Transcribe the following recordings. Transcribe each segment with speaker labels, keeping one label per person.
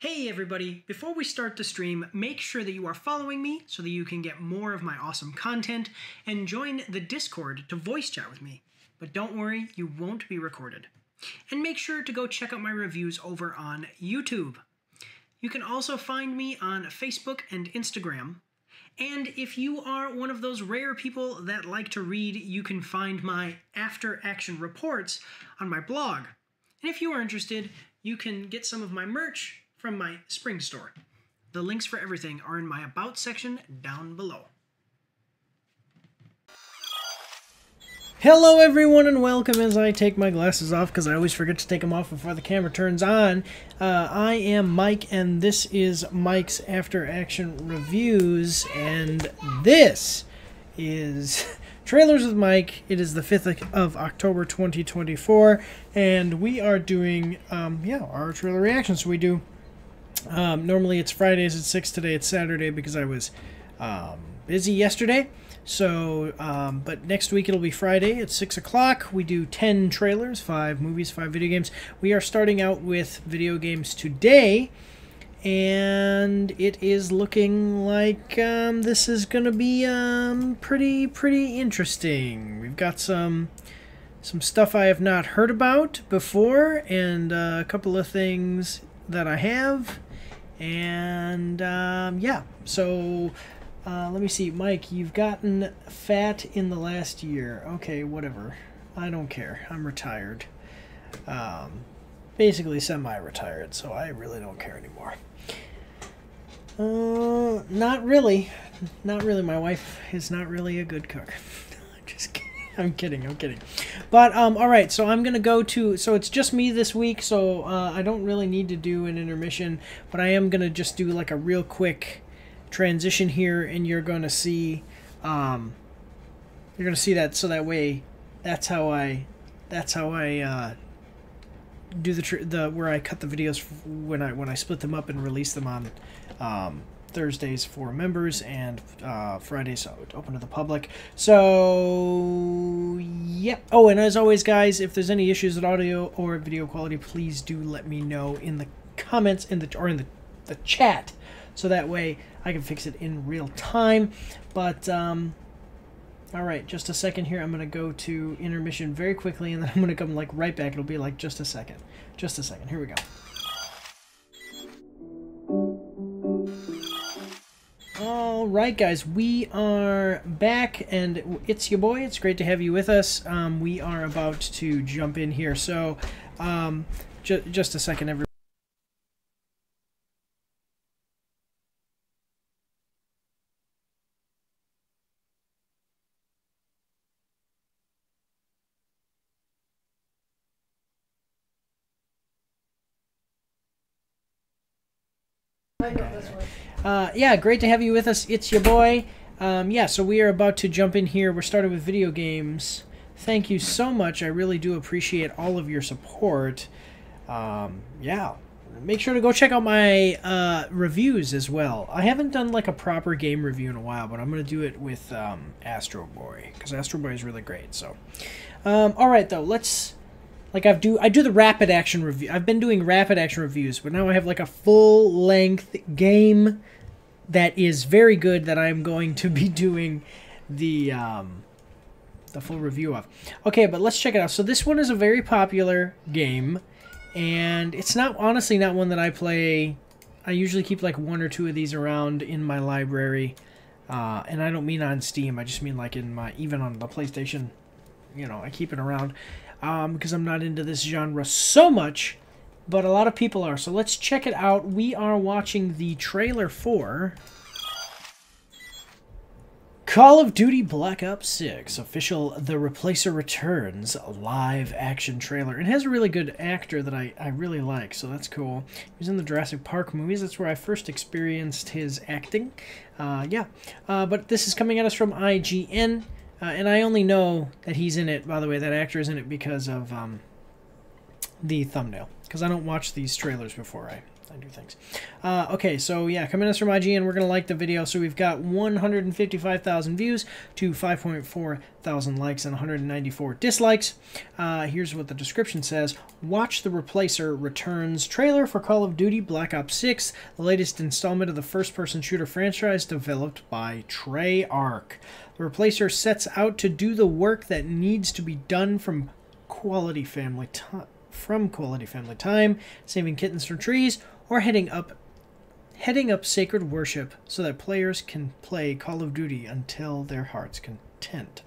Speaker 1: Hey everybody, before we start the stream, make sure that you are following me so that you can get more of my awesome content and join the Discord to voice chat with me. But don't worry, you won't be recorded. And make sure to go check out my reviews over on YouTube. You can also find me on Facebook and Instagram. And if you are one of those rare people that like to read, you can find my after action reports on my blog. And if you are interested, you can get some of my merch from my spring store. The links for everything are in my About section down below. Hello everyone and welcome as I take my glasses off because I always forget to take them off before the camera turns on. I am Mike and this is Mike's After Action Reviews, and this is Trailers with Mike. It is the 5th of October 2024 and we are doing our trailer reactions. So we do normally it's Fridays at 6. Today it's Saturday because I was busy yesterday. So, but next week it'll be Friday at 6 o'clock. We do 10 trailers, 5 movies, 5 video games. We are starting out with video games today, and it is looking like this is going to be pretty interesting. We've got some stuff I have not heard about before, and a couple of things that I have. And yeah, so let me see. Mike, you've gotten fat in the last year. Okay, whatever. I don't care. I'm retired. Basically semi-retired, so I really don't care anymore. Not really. Not really. My wife is not really a good cook. Just kidding. I'm kidding. But, alright, so I'm going to go to... So it's just me this week, so I don't really need to do an intermission, but I am going to just do like a real quick transition here, and you're going to see... that, so that way, that's how I do the where I cut the videos when I split them up and release them on Thursdays for members and Fridays open to the public. So yep. Oh, and as always, guys, if there's any issues with audio or video quality, please do let me know in the comments in the chat, so that way I can fix it in real time. But all right, just a second here. I'm gonna go to intermission very quickly, and then I'm gonna come like right back. It'll be like just a second. Here we go. All right, guys, we are back, and it's your boy. It's great to have you with us. We are about to jump in here, so just a second, everybody. Yeah, great to have you with us. It's your boy. Yeah, so we are about to jump in here. We're starting with video games. Thank you so much. I really do appreciate all of your support. Yeah, make sure to go check out my reviews as well. I haven't done like a proper game review in a while, but I'm going to do it with Astro Boy, because Astro Boy is really great. So, all right, though, let's... Like I do the rapid action review. I've been doing rapid action reviews, but now I have like a full-length game that is very good that I'm going to be doing the full review of. Okay, but let's check it out. So this one is a very popular game, and it's not honestly not one that I play. I usually keep like 1 or 2 of these around in my library, and I don't mean on Steam. I just mean like in my even on the PlayStation. You know, I keep it around. Because I'm not into this genre so much, but a lot of people are. So let's check it out. We are watching the trailer for Call of Duty Black Ops 6 official The Replacer Returns live action trailer. It has a really good actor that I really like, so that's cool. He was in the Jurassic Park movies. That's where I first experienced his acting. But this is coming at us from IGN. And I only know that he's in it, by the way, that actor is in it because of the thumbnail. because I don't watch these trailers before I do things. Okay, so yeah, coming us from IGN, we're going to like the video. So we've got 155,000 views to 5.4 thousand likes and 194 dislikes. Here's what the description says. Watch The Replacer returns trailer for Call of Duty Black Ops 6, the latest installment of the first-person shooter franchise developed by Treyarch. The Replacer sets out to do the work that needs to be done from quality family time, saving kittens from trees, or heading up sacred worship so that players can play Call of Duty until their heart's content.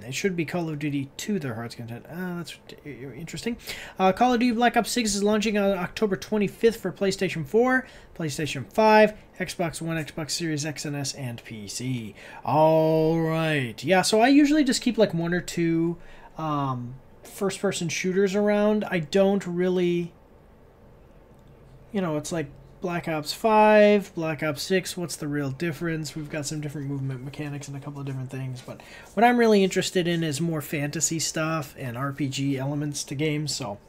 Speaker 1: It should be Call of Duty to their heart's content. That's interesting. Call of Duty Black Ops 6 is launching on October 25th for PlayStation 4, PlayStation 5, Xbox One, Xbox Series X and S, and PC. Alright. Yeah, so I usually just keep like one or two first-person shooters around. I don't really... You know, it's like Black Ops 5, Black Ops 6, what's the real difference? We've got some different movement mechanics and a couple of different things, but what I'm really interested in is more fantasy stuff and RPG elements to games, so,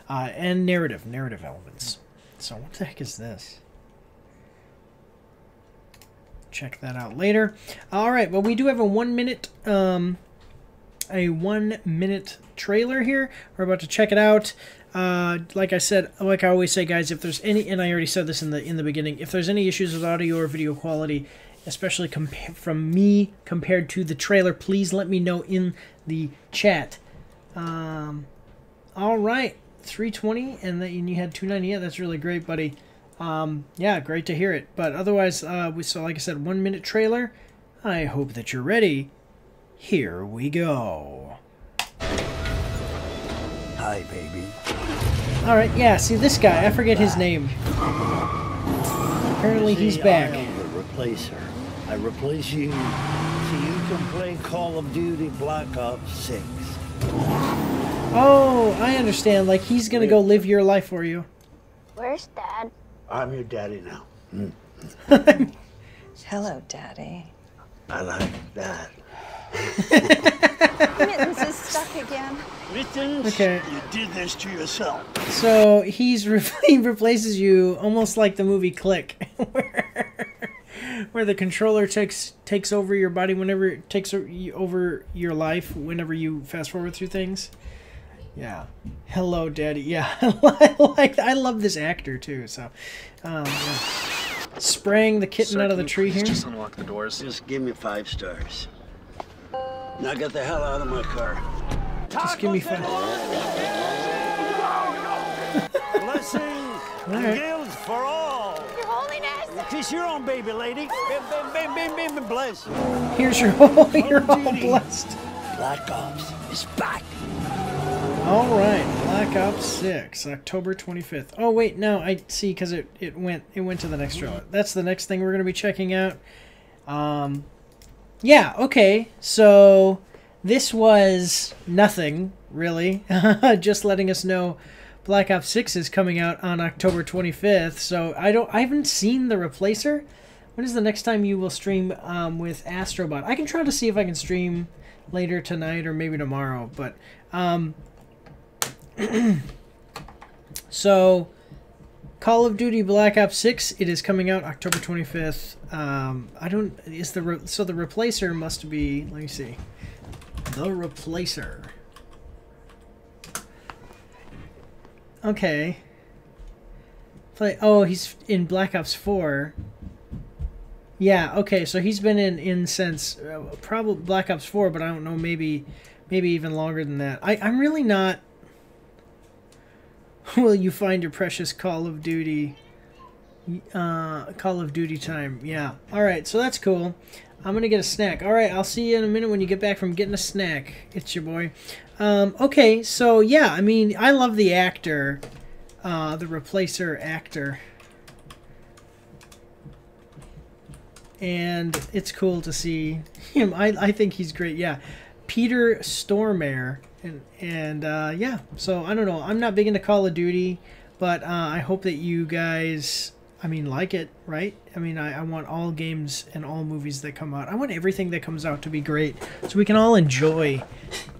Speaker 1: and narrative elements. So what the heck is this? Check that out later. Alright, well we do have a 1 minute, trailer here. We're about to check it out. Like I said, like I always say, guys, if there's any, and I already said this in the beginning, if there's any issues with audio or video quality, especially from me compared to the trailer, please let me know in the chat. All right, 320, and then you had 290. Yeah, that's really great, buddy. Yeah, great to hear it. But otherwise, so like I said, 1 minute trailer. I hope that you're ready. Here we go.
Speaker 2: Hi, baby.
Speaker 1: Alright, yeah, see this guy, I forget his name. Apparently he's back.
Speaker 2: I am the Replacer. I replace you so you can play Call of Duty Black Ops 6.
Speaker 1: Oh, I understand. Like, he's gonna go live your life for you.
Speaker 3: Where's Dad?
Speaker 2: I'm your daddy now.
Speaker 4: Hello, Daddy.
Speaker 2: I like that.
Speaker 4: Mittens is stuck again.
Speaker 2: Mittens,
Speaker 1: Okay.
Speaker 2: you did this to yourself.
Speaker 1: So, he replaces you almost like the movie Click, where the controller takes over your body whenever it takes over your life whenever you fast forward through things. Yeah. Hello, Daddy. Yeah, I love this actor too. So, yeah. Spraying the kitten
Speaker 5: Sir,
Speaker 1: out of
Speaker 5: can
Speaker 1: the
Speaker 5: you
Speaker 1: tree
Speaker 5: please
Speaker 1: here.
Speaker 5: Just unlock the doors.
Speaker 2: Just give me 5 stars. Now get the hell out of my car.
Speaker 1: Just give me 5.
Speaker 2: Blessings and gifts for all.
Speaker 3: Your Holiness!
Speaker 2: Kiss your own baby, lady. Bim, bless.
Speaker 1: Here's your you're all blessed.
Speaker 2: Black Ops is back.
Speaker 1: All right, Black Ops 6, October 25th. Oh wait, no, I see, because it went to the next trailer. That's the next thing we're gonna be checking out. Yeah, okay, so this was nothing really, just letting us know Black Ops 6 is coming out on October 25th. So I haven't seen The Replacer. When is the next time you will stream with Astrobot? I can try to see if I can stream later tonight or maybe tomorrow, but so Call of Duty Black Ops 6, it is coming out October 25th. So The Replacer must be, let me see. The Replacer. Okay. Oh, he's in Black Ops 4. Yeah, okay, so he's been in since probably Black Ops 4, but I don't know, maybe even longer than that. I'm really not... Will you find your precious Call of Duty time? Yeah. Alright, so that's cool. I'm gonna get a snack. Alright, I'll see you in a minute when you get back from getting a snack. It's your boy. Okay, so yeah, I mean, I love the actor. The Replacer actor. And it's cool to see him. I think he's great. Yeah. Peter Stormare. And yeah, so I don't know. I'm not big into Call of Duty, but I hope that you guys I mean, like it, right? I mean, I want all games and all movies that come out. I want everything that comes out to be great so we can all enjoy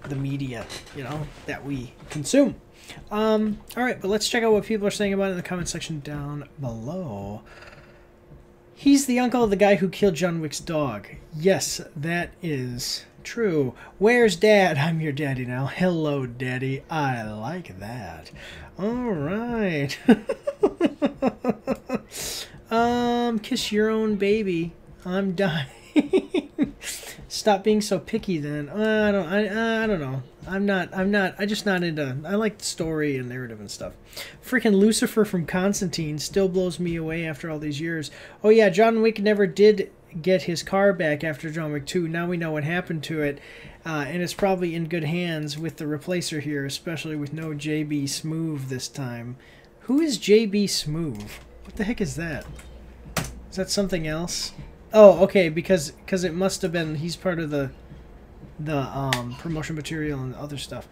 Speaker 1: the media, you know, that we consume. All right, but let's check out what people are saying about it in the comment section down below. He's the uncle of the guy who killed John Wick's dog. Yes, that is true. Where's Dad? I'm your daddy now. Hello, Daddy. I like that. All right. Kiss your own baby. I'm dying. Stop being so picky then. I don't know. I'm just not into, I like the story and narrative and stuff. Freaking Lucifer from Constantine still blows me away after all these years. Oh yeah, John Wick never did get his car back after John Wick 2. Now we know what happened to it. And it's probably in good hands with the replacer here, especially with no JB Smoove this time. Who is JB Smoove? What the heck is that? Is that something else? Oh, okay, because it must have been, he's part of the promotion material and other stuff.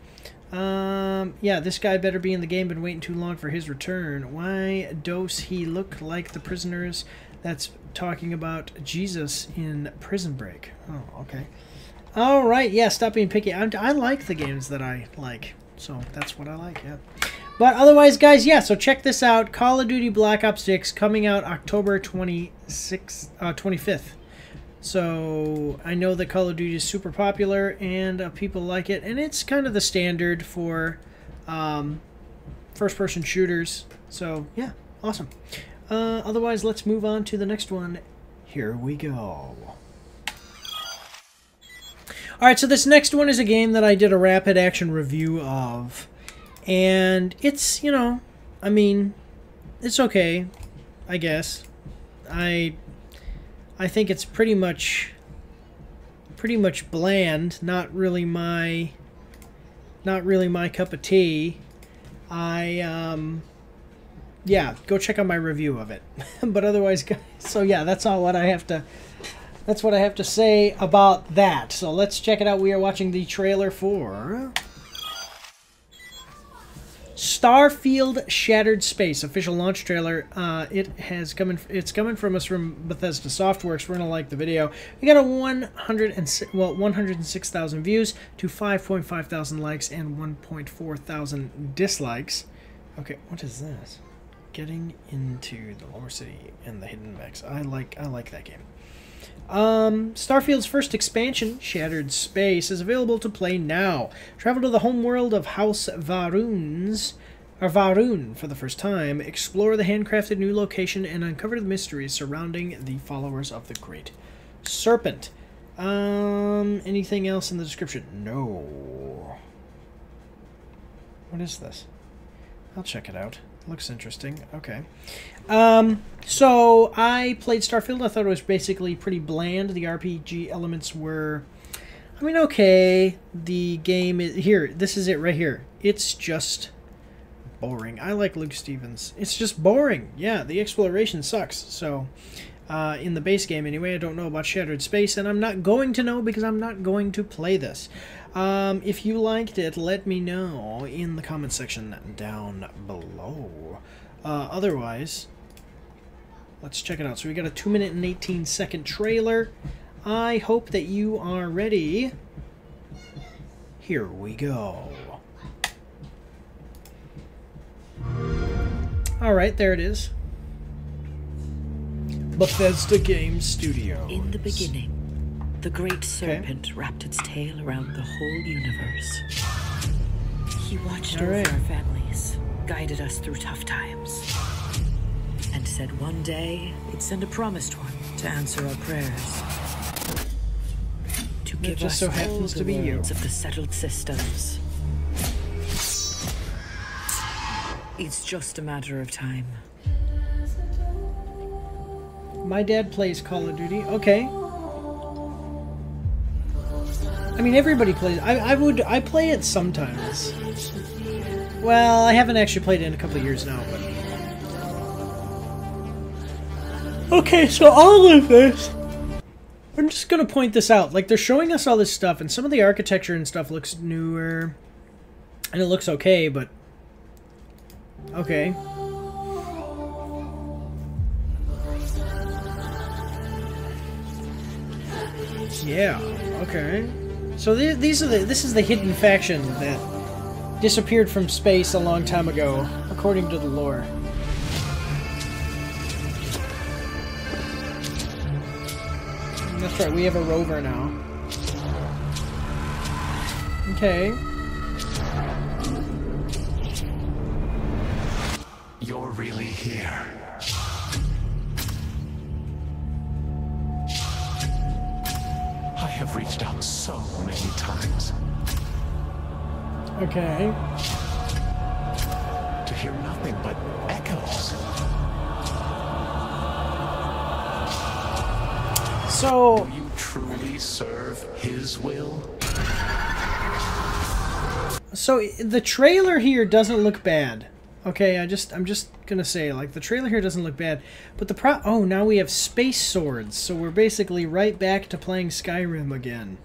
Speaker 1: Yeah, this guy better be in the game, been waiting too long for his return. Why does he look like the prisoners that's talking about Jesus in Prison Break? Oh, okay. All right, yeah, stop being picky. I like the games that I like, so that's what I like, yeah. But otherwise, guys, yeah, so check this out. Call of Duty Black Ops 6 coming out October 25th. So I know that Call of Duty is super popular and people like it. And it's kind of the standard for first-person shooters. So, yeah, awesome. Otherwise, let's move on to the next one. Here we go. Alright, so this next one is a game that I did a rapid action review of. And it's, you know, I mean, it's okay, I guess. I think it's pretty much bland, not really my cup of tea. Yeah, go check out my review of it. But otherwise, guys, so yeah, that's what I have to say about that. So let's check it out. We are watching the trailer for Starfield Shattered Space official launch trailer. It's coming from us from Bethesda Softworks. We're gonna like the video. We got a 106,000 views to 5.5 thousand likes and 1.4 thousand dislikes. Okay, what is this? Getting into the Lower City and the Hidden Mechs. I like that game. Starfield's first expansion, Shattered Space, is available to play now. Travel to the homeworld of House Va'ruun for the first time. Explore the handcrafted new location and uncover the mysteries surrounding the followers of the Great Serpent. Anything else in the description? No. What is this? I'll check it out. Looks interesting. Okay. So I played Starfield. I thought it was basically pretty bland. The RPG elements were, I mean, okay. The game is here. This is it right here. It's just boring. I like Luke Stevens. It's just boring. Yeah, the exploration sucks. So in the base game anyway, I don't know about Shattered Space, and I'm not going to know because I'm not going to play this. If you liked it, let me know in the comment section down below. Otherwise, let's check it out. So we got a 2-minute and 18-second trailer. I hope that you are ready. Here we go. Alright, there it is. Bethesda Game Studios.
Speaker 5: In the beginning, the Great Serpent wrapped its tail around the whole universe. He watched over our families, guided us through tough times, and said one day he'd send a promised one to answer our prayers. To give us
Speaker 1: so happens to be you.
Speaker 5: Of the settled systems. It's just a matter of time.
Speaker 1: My dad plays Call of Duty. Okay. I mean, everybody plays. I play it sometimes. Well, I haven't actually played it in a couple of years now, but. Okay, so all of this. I'm just gonna point this out. Like, they're showing us all this stuff, and some of the architecture and stuff looks newer, and it looks okay, but. Okay. Yeah, okay. So this is the hidden faction that disappeared from space a long time ago, according to the lore. That's right, we have a rover now. Okay.
Speaker 6: You're really here. I have reached out so many times.
Speaker 1: Okay.
Speaker 6: To hear nothing but echoes.
Speaker 1: So...
Speaker 6: Do you truly serve his will?
Speaker 1: So the trailer here doesn't look bad. Okay, I'm just gonna say, like, the trailer here doesn't look bad, but oh, now we have space swords, so we're basically right back to playing Skyrim again.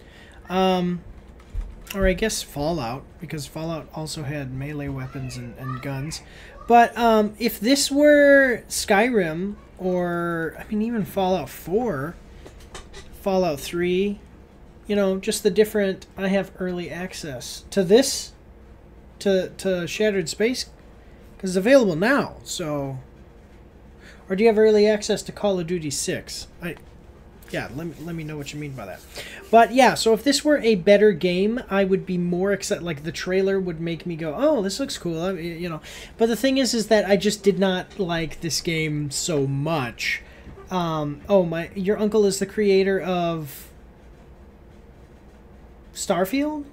Speaker 1: Or I guess Fallout, because Fallout also had melee weapons and guns. But if this were Skyrim, or I mean even Fallout 4, Fallout 3, you know, just the different. I have early access to this, to Shattered Space. It's available now, so... Or do you have early access to Call of Duty 6? Yeah, let me know what you mean by that. But yeah, so if this were a better game, I would be more excited. Like, the trailer would make me go, oh, this looks cool, you know. But the thing is that I just did not like this game so much. Oh, your uncle is the creator of... Starfield?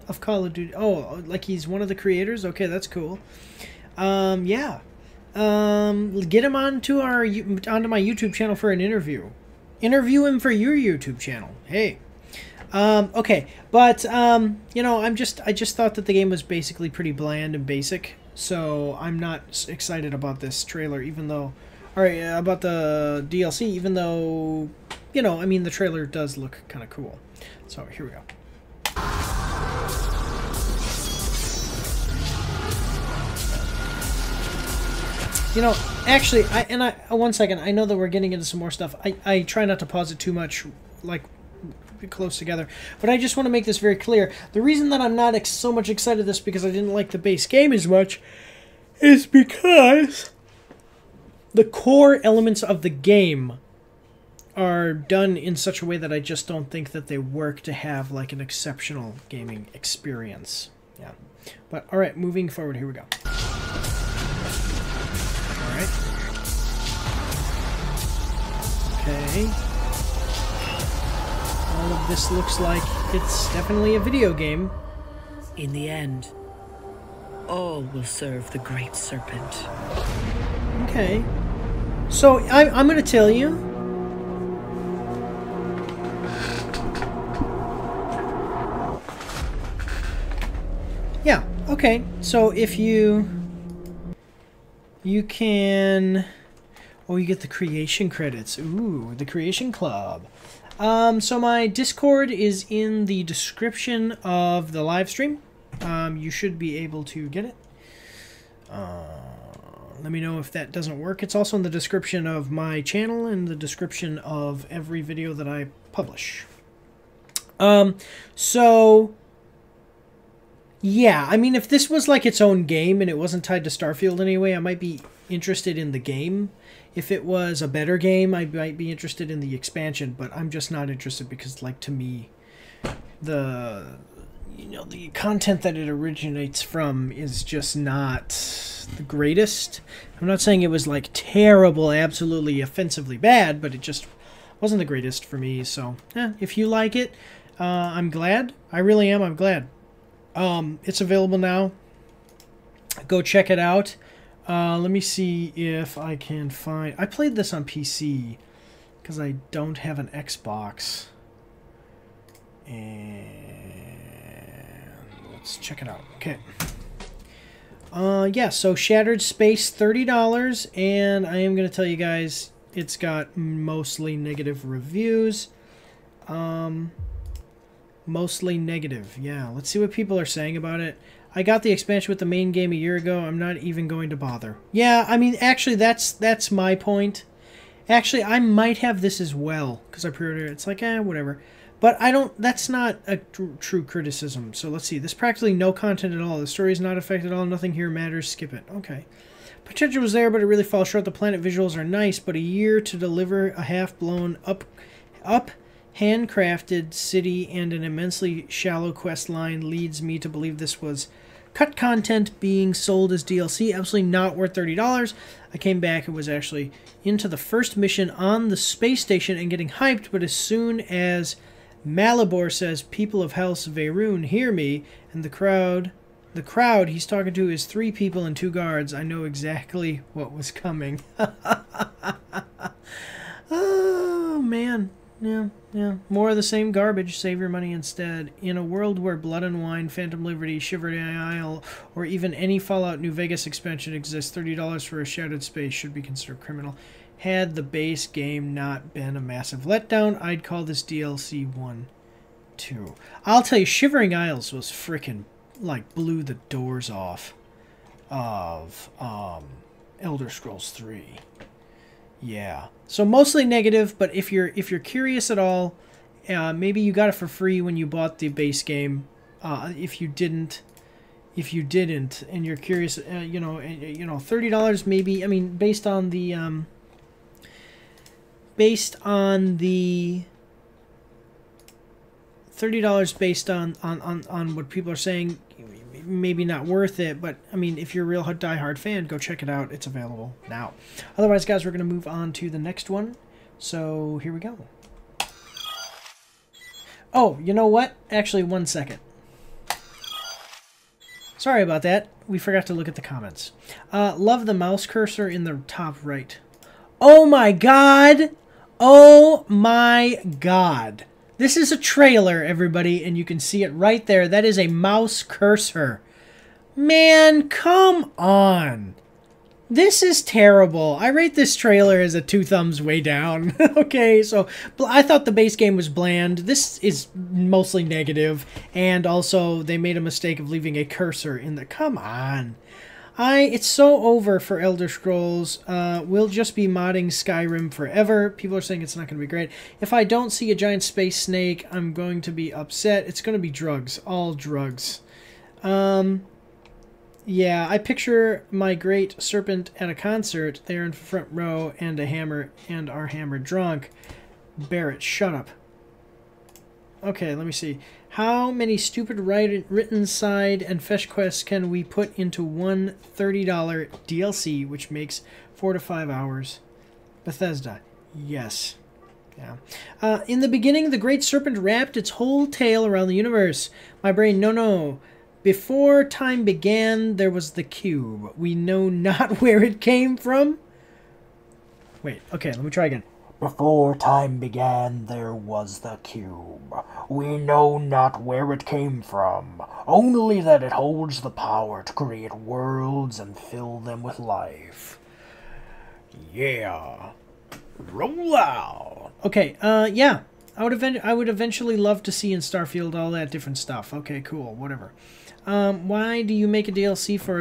Speaker 1: Of Call of Duty. Oh, like he's one of the creators? Okay, that's cool. Yeah. Get him onto my YouTube channel for an interview. Interview him for your YouTube channel. Hey. Okay, but you know, I just thought that the game was basically pretty bland and basic, so I'm not excited about this trailer, even though, about the DLC, even though, you know, I mean, the trailer does look kind of cool. So here we go. You know, actually, one second, I know that we're getting into some more stuff. I try not to pause it too much, like, close together. But I just want to make this very clear. The reason that I'm not so much excited this because I didn't like the base game as much is because the core elements of the game are done in such a way that I just don't think that they work to have, like, an exceptional gaming experience. Yeah. But, alright, moving forward, here we go. Okay. All of this looks like it's definitely a video game.
Speaker 5: In the end, all will serve the Great Serpent.
Speaker 1: Okay. So, I'm going to tell you. Yeah, okay. So, if you can... Oh, you get the creation credits. Ooh, the Creation Club. So my Discord is in the description of the live stream. You should be able to get it. Let me know if that doesn't work. It's also in the description of my channel and the description of every video that I publish. So... Yeah, I mean, if this was like its own game and it wasn't tied to Starfield anyway, I might be interested in the game. If it was a better game, I might be interested in the expansion, but I'm just not interested because, like, to me, the content that it originates from is just not the greatest. I'm not saying it was, like, terrible, absolutely offensively bad, but it just wasn't the greatest for me, so, if you like it, I'm glad. I really am, I'm glad. It's available now. Go check it out. Let me see if I can find... I played this on PC because I don't have an Xbox. And let's check it out. Okay. Yeah, so Shattered Space, $30, and I am going to tell you guys it's got mostly negative reviews. Mostly negative. Yeah, let's see what people are saying about it. I got the expansion with the main game a year ago. I'm not even going to bother. Yeah, I mean, actually, that's my point. Actually, I might have this as well, because I pre-ordered it. It's like, whatever. But I don't, that's not a true criticism. So let's see. There's practically no content at all. The story is not affected at all. Nothing here matters. Skip it. Okay. Potential was there, but it really falls short. The planet visuals are nice, but a year to deliver a half-blown, handcrafted city and an immensely shallow quest line leads me to believe this was cut content being sold as DLC. Absolutely not worth $30. I came back and was actually into the first mission on the space station and getting hyped, but as soon as Malibor says, "People of House Veyron, hear me," and the crowd he's talking to is 3 people and 2 guards, I know exactly what was coming. Oh, man. Yeah. More of the same garbage. Save your money instead. In a world where Blood and Wine, Phantom Liberty, Shivering Isle, or even any Fallout New Vegas expansion exists, $30 for a Shattered Space should be considered criminal. Had the base game not been a massive letdown, I'd call this DLC 1, 2. I'll tell you, Shivering Isles was freaking, like, blew the doors off of Elder Scrolls 3. Yeah. So mostly negative, but if you're curious at all, maybe you got it for free when you bought the base game. If you didn't, and you're curious, $30 maybe. I mean, based on the $30 based on what people are saying, maybe not worth it, but I mean, if you're a real diehard fan, go check it out. It's available now. Otherwise, guys, we're going to move on to the next one. So here we go. Oh, you know what? Actually, 1 second. Sorry about that. We forgot to look at the comments. Love the mouse cursor in the top right. Oh my god! Oh my god! This is a trailer, everybody, and you can see it right there. That is a mouse cursor. Man, come on. This is terrible. I rate this trailer as a 2 thumbs way down. Okay, so I thought the base game was bland. This is mostly negative, and also they made a mistake of leaving a cursor in the... Come on. It's so over for Elder Scrolls. We'll just be modding Skyrim forever. People are saying it's not going to be great. If I don't see a giant space snake, I'm going to be upset. It's going to be drugs. All drugs. Yeah, I picture my great serpent at a concert. There in the front row and a hammer and our hammer drunk. Barrett, shut up. Okay, let me see. How many stupid written side and fetch quests can we put into one $30 DLC, which makes 4 to 5 hours? Bethesda. Yes. Yeah. In the beginning, the Great Serpent wrapped its whole tail around the universe. My brain, no. Before time began, there was the cube. We know not where it came from. Wait, okay, let me try again.
Speaker 7: Before time began, there was the cube. We know not where it came from, only that it holds the power to create worlds and fill them with life. Yeah. Roll out. Okay, yeah. I would eventually love to see in Starfield all that different stuff. Okay, cool, whatever. Why do you make a DLC for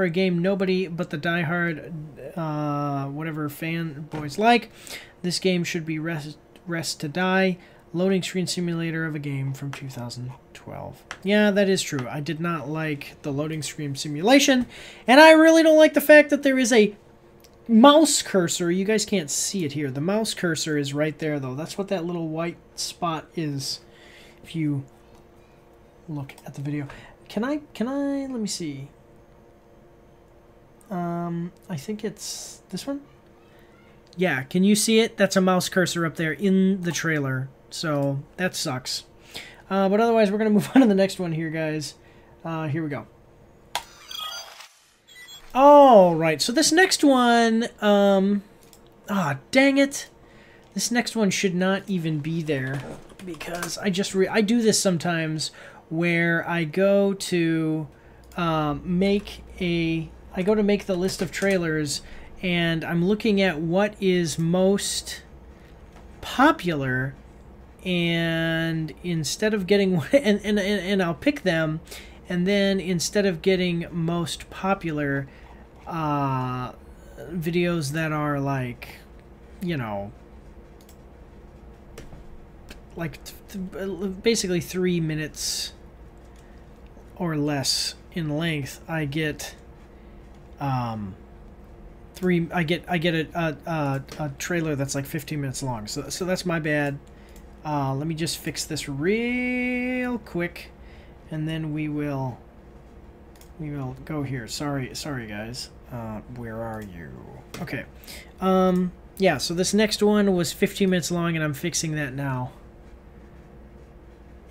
Speaker 7: a game nobody but the diehard whatever fanboys like? This game should be Rest to Die, loading screen simulator of a game from 2012. Yeah, that is true. I did not like the loading screen simulation, and I really don't like the fact that there is a mouse cursor. You guys can't see it here. The mouse cursor is right there, though. That's what that little white spot is if you look at the video. Can I, let me see. I think it's this one. Yeah, can you see it? That's a mouse cursor up there in the trailer. So, that sucks. But otherwise, we're going to move on to the next one here, guys. Here we go. Alright, so this next one, dang it. This next one should not even be there, because I do this sometimes where I go to make the list of trailers, and I'm looking at what is most popular, and instead of getting and I'll pick them, and then instead of getting most popular videos that are like,
Speaker 1: you know, like basically 3 minutes or less in length, I get a trailer that's like 15 minutes long. So that's my bad. Let me just fix this real quick, and then we will go here. Sorry guys. Where are you? Okay. Yeah, so this next one was 15 minutes long, and I'm fixing that now.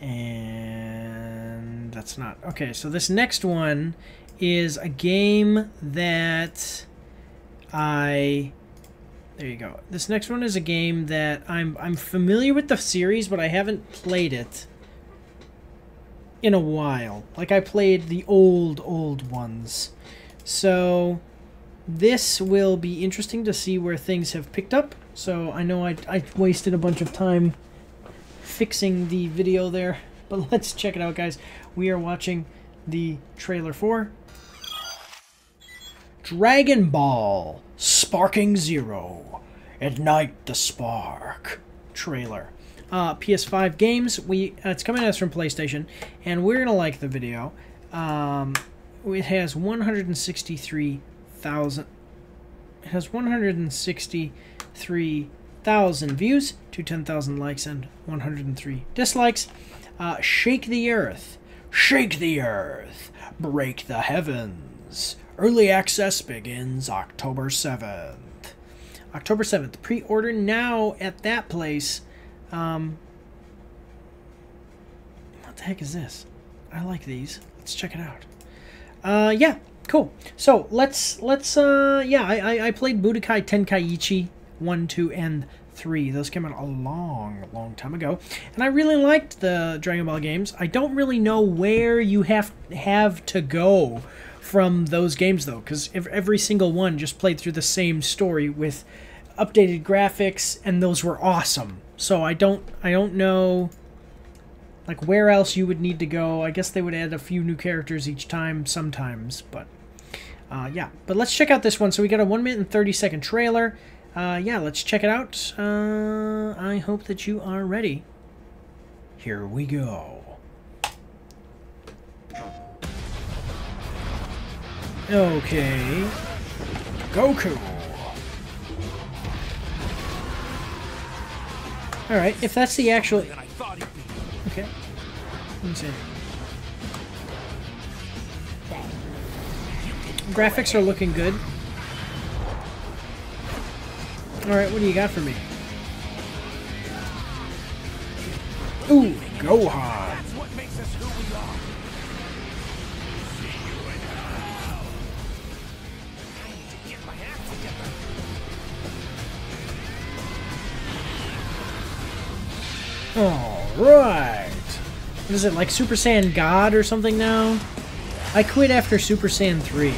Speaker 1: And that's not... Okay, so this next one is a game that there you go. This next one is a game that I'm familiar with the series, but I haven't played it in a while. Like, I played the old ones. So this will be interesting to see where things have picked up. So I know I wasted a bunch of time fixing the video there, but let's check it out, guys. We are watching the trailer for Dragon Ball Sparking Zero. Ignite the Spark trailer. PS5 games. It's coming at us from PlayStation, and we're gonna like the video. It has 163,000. It has 163,000 views, 210,000 likes, and 103 dislikes. Shake the Earth. Shake the Earth. Break the Heavens. Early access begins October 7th. October 7th. Pre-order now at that place. What the heck is this? I like these. Let's check it out. Yeah, cool. So let's yeah, I played Budokai Tenkaichi 1, 2, and 3. Those came out a long time ago, and I really liked the Dragon Ball games. I don't really know where you have to go from those games though, because every single one just played through the same story with updated graphics, and those were awesome. So I don't know like where else you would need to go. I guess they would add a few new characters each time sometimes, but yeah. But let's check out this one. So we got a 1 minute and 30-second trailer. Yeah, let's check it out. I hope that you are ready. Here we go. Okay. Goku. Alright, if that's the actual... Okay. Let me see. Graphics are looking good. Alright, what do you got for me? Ooh, Gohan. Alright. What is it, like Super Saiyan God or something now? I quit after Super Saiyan 3.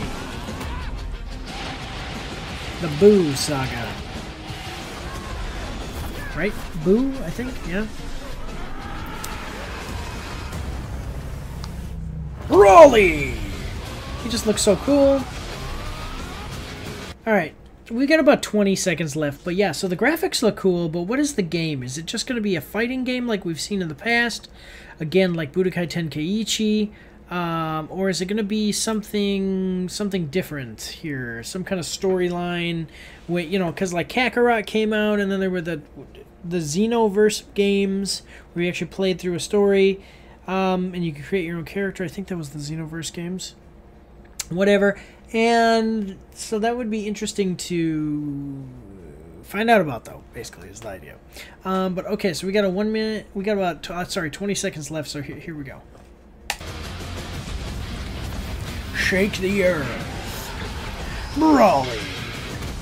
Speaker 1: The Boo Saga. Right? Boo, I think? Yeah. Broly! He just looks so cool. Alright. We got about 20 seconds left, but yeah, so the graphics look cool, but what is the game? Is it just going to be a fighting game like we've seen in the past? Again, like Budokai Tenkaichi? Or is it going to be something different here? Some kind of storyline? You know, because like Kakarot came out, and then there were the Xenoverse games, where you actually played through a story, and you could create your own character. I think that was the Xenoverse games. Whatever. And so that would be interesting to find out about, though, basically, is the idea. But okay, so we got a 1 minute, we got about, 20 seconds left, so here we go. Shake the Earth. Broly.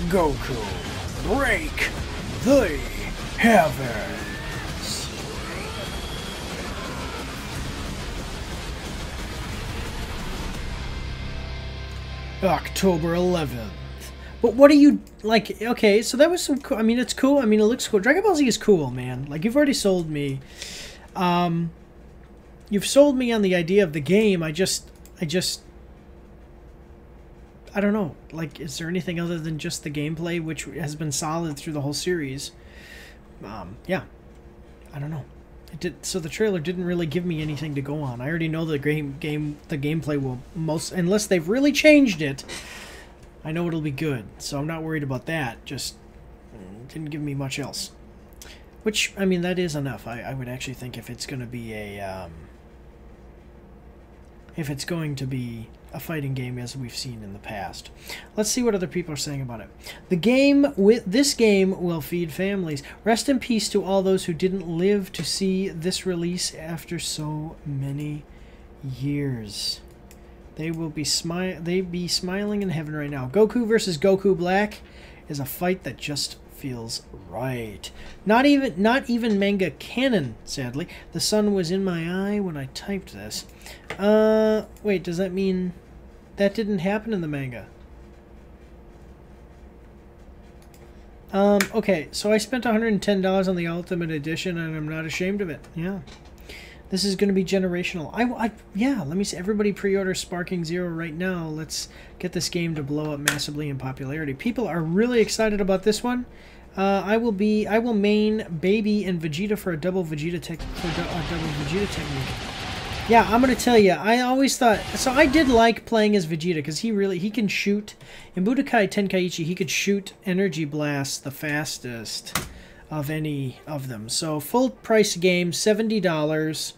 Speaker 1: Goku. Break the Heavens. October 11th. But what do you, like, okay, so that was some cool, I mean, it's cool, I mean, it looks cool. Dragon Ball Z is cool, man. Like, you've already sold me. You've sold me on the idea of the game. I I don't know. Like, is there anything other than just the gameplay, which has been solid through the whole series? Yeah. I don't know. So the trailer didn't really give me anything to go on. I already know the gameplay will unless they've really changed it. I know it'll be good, so I'm not worried about that. Just didn't give me much else. Which, I mean, that is enough. I would actually think if it's going to be a fighting game as we've seen in the past. Let's see what other people are saying about it. This game will feed families. Rest in peace to all those who didn't live to see this release after so many years. They be smiling in heaven right now. Goku versus Goku Black is a fight that just feels right. Not even manga canon, sadly. The sun was in my eye when I typed this. Wait, does that mean that didn't happen in the manga? Okay, so I spent $110 on the Ultimate Edition, and I'm not ashamed of it. Yeah. This is going to be generational. Yeah, let me see. Everybody pre-order Sparking Zero right now. Let's get this game to blow up massively in popularity. People are really excited about this one. I will main Baby and Vegeta for a double Vegeta technique. Yeah, I'm gonna tell you. I always thought so. I did like playing as Vegeta because he can shoot. In Budokai Tenkaichi, he could shoot energy blasts the fastest of any of them. So full price game, $70.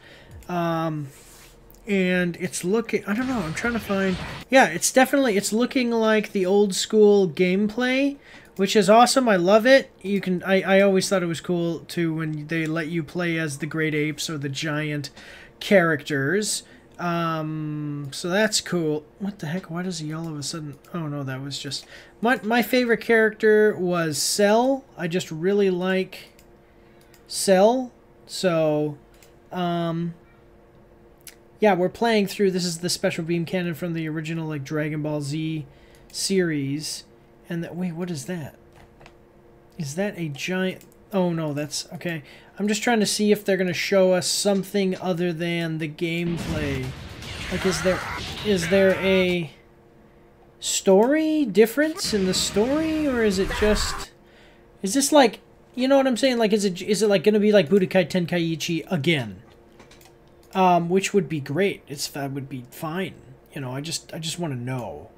Speaker 1: And it's looking. I don't know. I'm trying to find. Yeah, it's looking like the old school gameplay, which is awesome. I love it. You can. I always thought it was cool too when they let you play as the great apes or the giant characters. So that's cool. What the heck? Why does he all of a sudden... Oh no, that was just... My favorite character was Cell. I just really like Cell. So, yeah, we're playing through... This is the Special Beam Cannon from the original, like, Dragon Ball Z series. And that... Wait, what is that? Is that a giant... Oh no, that's... Okay. I'm just trying to see if they're going to show us something other than the gameplay. Like, is there a story difference in the story, or is it just... Is this like... You know what I'm saying? Like, is it like going to be like Budokai Tenkaichi again? Which would be great. That would be fine. You know, I just want to know.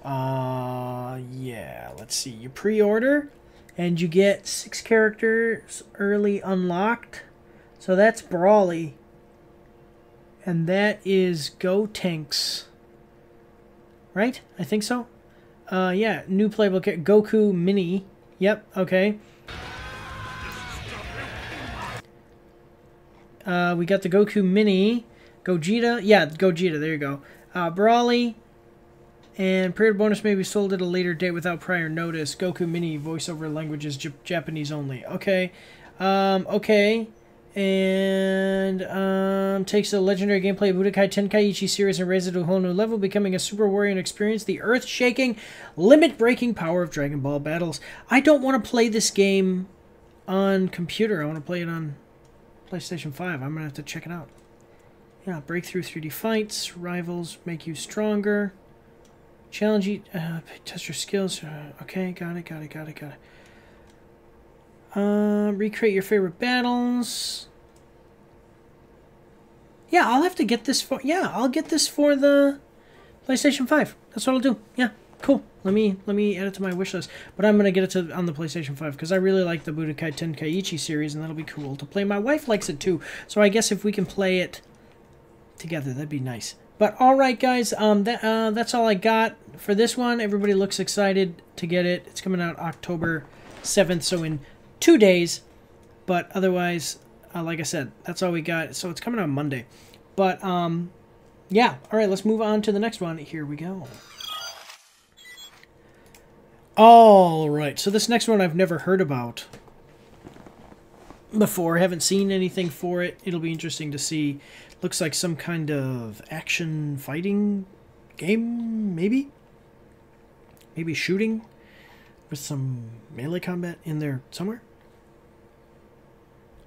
Speaker 1: Yeah, let's see. You pre-order... And you get 6 characters early unlocked. So that's Brawly. And that is Gotenks. Right? I think so. Yeah, new playable character. Goku Mini. Yep, okay. We got the Goku Mini. Gogeta. Yeah, Gogeta. There you go. Brawly. And pre-order bonus may be sold at a later date without prior notice. Goku Mini voiceover language is Japanese only. Okay. Okay. And takes the legendary gameplay of Budokai Tenkaichi series and raises it to a whole new level, becoming a super warrior and experience the earth-shaking, limit-breaking power of Dragon Ball battles. I don't want to play this game on computer. I want to play it on PlayStation 5. I'm going to have to check it out. Yeah, breakthrough 3D fights. Rivals make you stronger. Challenge you, test your skills. Okay, got it. Recreate your favorite battles. Yeah, I'll have to get this for... Yeah, I'll get this for the PlayStation 5. That's what I'll do. Yeah, cool. Let me add it to my wish list. But I'm going to get it on the PlayStation 5 because I really like the Budokai Tenkaichi series, and that'll be cool to play. My wife likes it too, so I guess if we can play it together, that'd be nice. But alright guys, that's all I got for this one. Everybody looks excited to get it. It's coming out October 7th, so in 2 days. But otherwise, like I said, that's all we got. So it's coming out Monday. But, yeah. Alright, let's move on to the next one. Here we go. Alright, so this next one I've never heard about before. Haven't seen anything for it. It'll be interesting to see. Looks like some kind of action fighting game, maybe? Maybe shooting with some melee combat in there somewhere?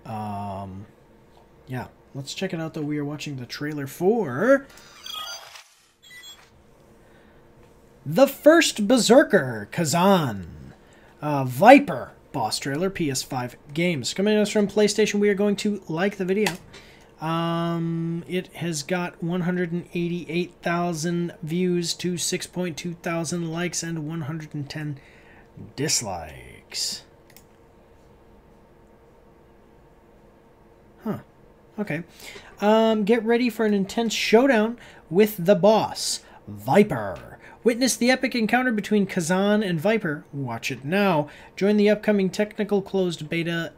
Speaker 1: Yeah, let's check it out though. We are watching the trailer for The First Berserker, Kazan. Viper, boss trailer, PS5 games. Coming to us from PlayStation, we are going to like the video. It has got 188,000 views to 6.2 thousand likes and 110 dislikes. Huh. Okay. Get ready for an intense showdown with the boss, Viper. Witness the epic encounter between Kazan and Viper. Watch it now. Join the upcoming technical closed beta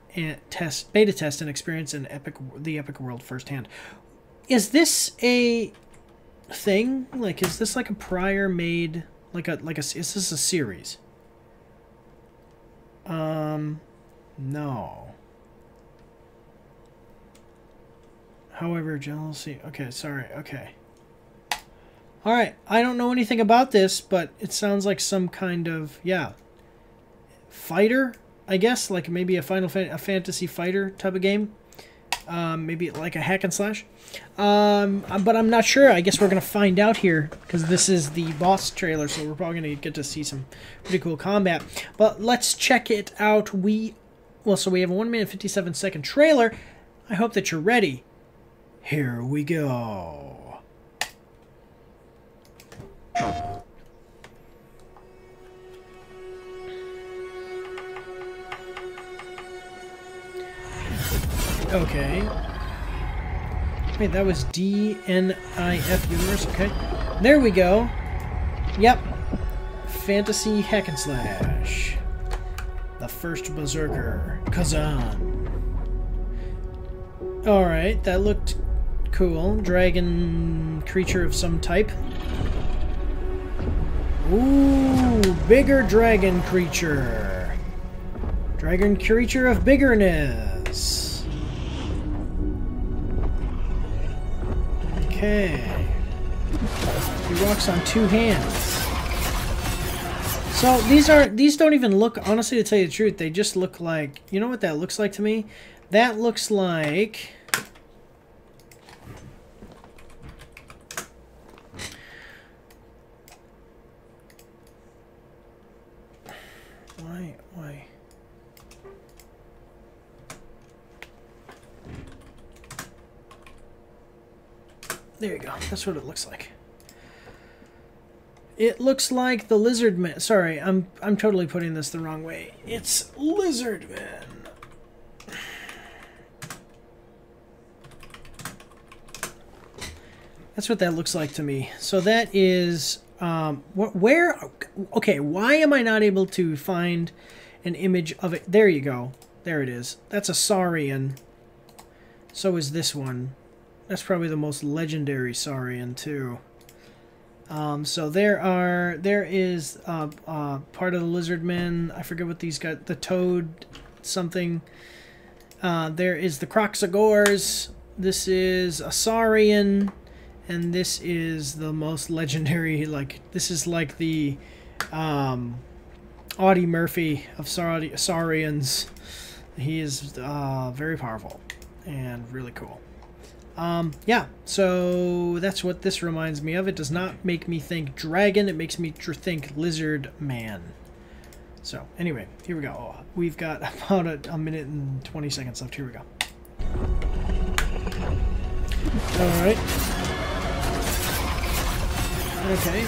Speaker 1: test and experience the epic world firsthand. Is this a thing? Like, is this like a prior made is this a series? No. However, jealousy. Okay, sorry. Okay. Alright, I don't know anything about this, but it sounds like some kind of, yeah, fighter, I guess, like maybe a fantasy fighter type of game. Maybe like a hack and slash. But I'm not sure. I guess we're going to find out here, because this is the boss trailer, so we're probably going to get to see some pretty cool combat. But let's check it out. So we have a 1 minute 57 second trailer. I hope that you're ready. Here we go. Okay. Wait, that was DNIF Universe. Okay. There we go. Yep. Fantasy hack and slash. The First Berserker. Kazan. Alright, that looked cool. Dragon creature of some type. Ooh, bigger dragon creature. Dragon creature of biggerness. Okay. He walks on 2 hands. So these don't even look, honestly, to tell you the truth, they just look like, you know what that looks like to me? That looks like Why? There you go. That's what it looks like. It looks like the Lizard Man. Sorry, I'm totally putting this the wrong way. It's Lizard Man. That's what that looks like to me. So that is where? Okay, why am I not able to find an image of it? There you go. There it is. That's a Saurian. So is this one. That's probably the most legendary Saurian too. So there is part of the Lizardmen. I forget what these got. The Toad something. There is the Croxagores. This is a Saurian. And this is the most legendary, like, this is like the Audie Murphy of Saurians. He is very powerful and really cool. Yeah, so that's what this reminds me of. It does not make me think dragon, it makes me think lizard man. So, anyway, here we go. We've got about a minute and 20 seconds left. Here we go. Alright. Okay.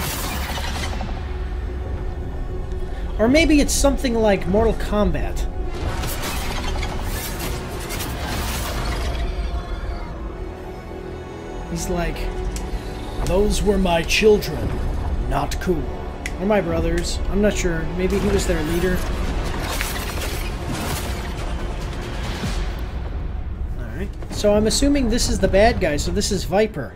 Speaker 1: Or maybe it's something like Mortal Kombat. He's like, those were my children. Not cool. Or my brothers. I'm not sure. Maybe he was their leader. Alright. So I'm assuming this is the bad guy, so this is Viper.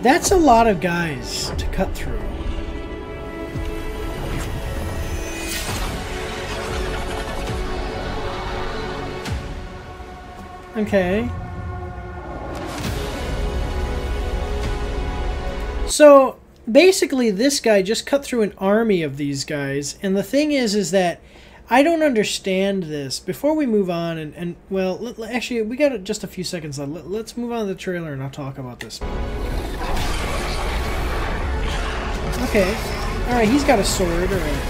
Speaker 1: That's a lot of guys to cut through. Okay. So, basically this guy just cut through an army of these guys, and the thing is that I don't understand this. Before we move on, and well, actually, we got just a few seconds left. Let's move on to the trailer, and I'll talk about this. Okay. Alright, he's got a sword. Alright.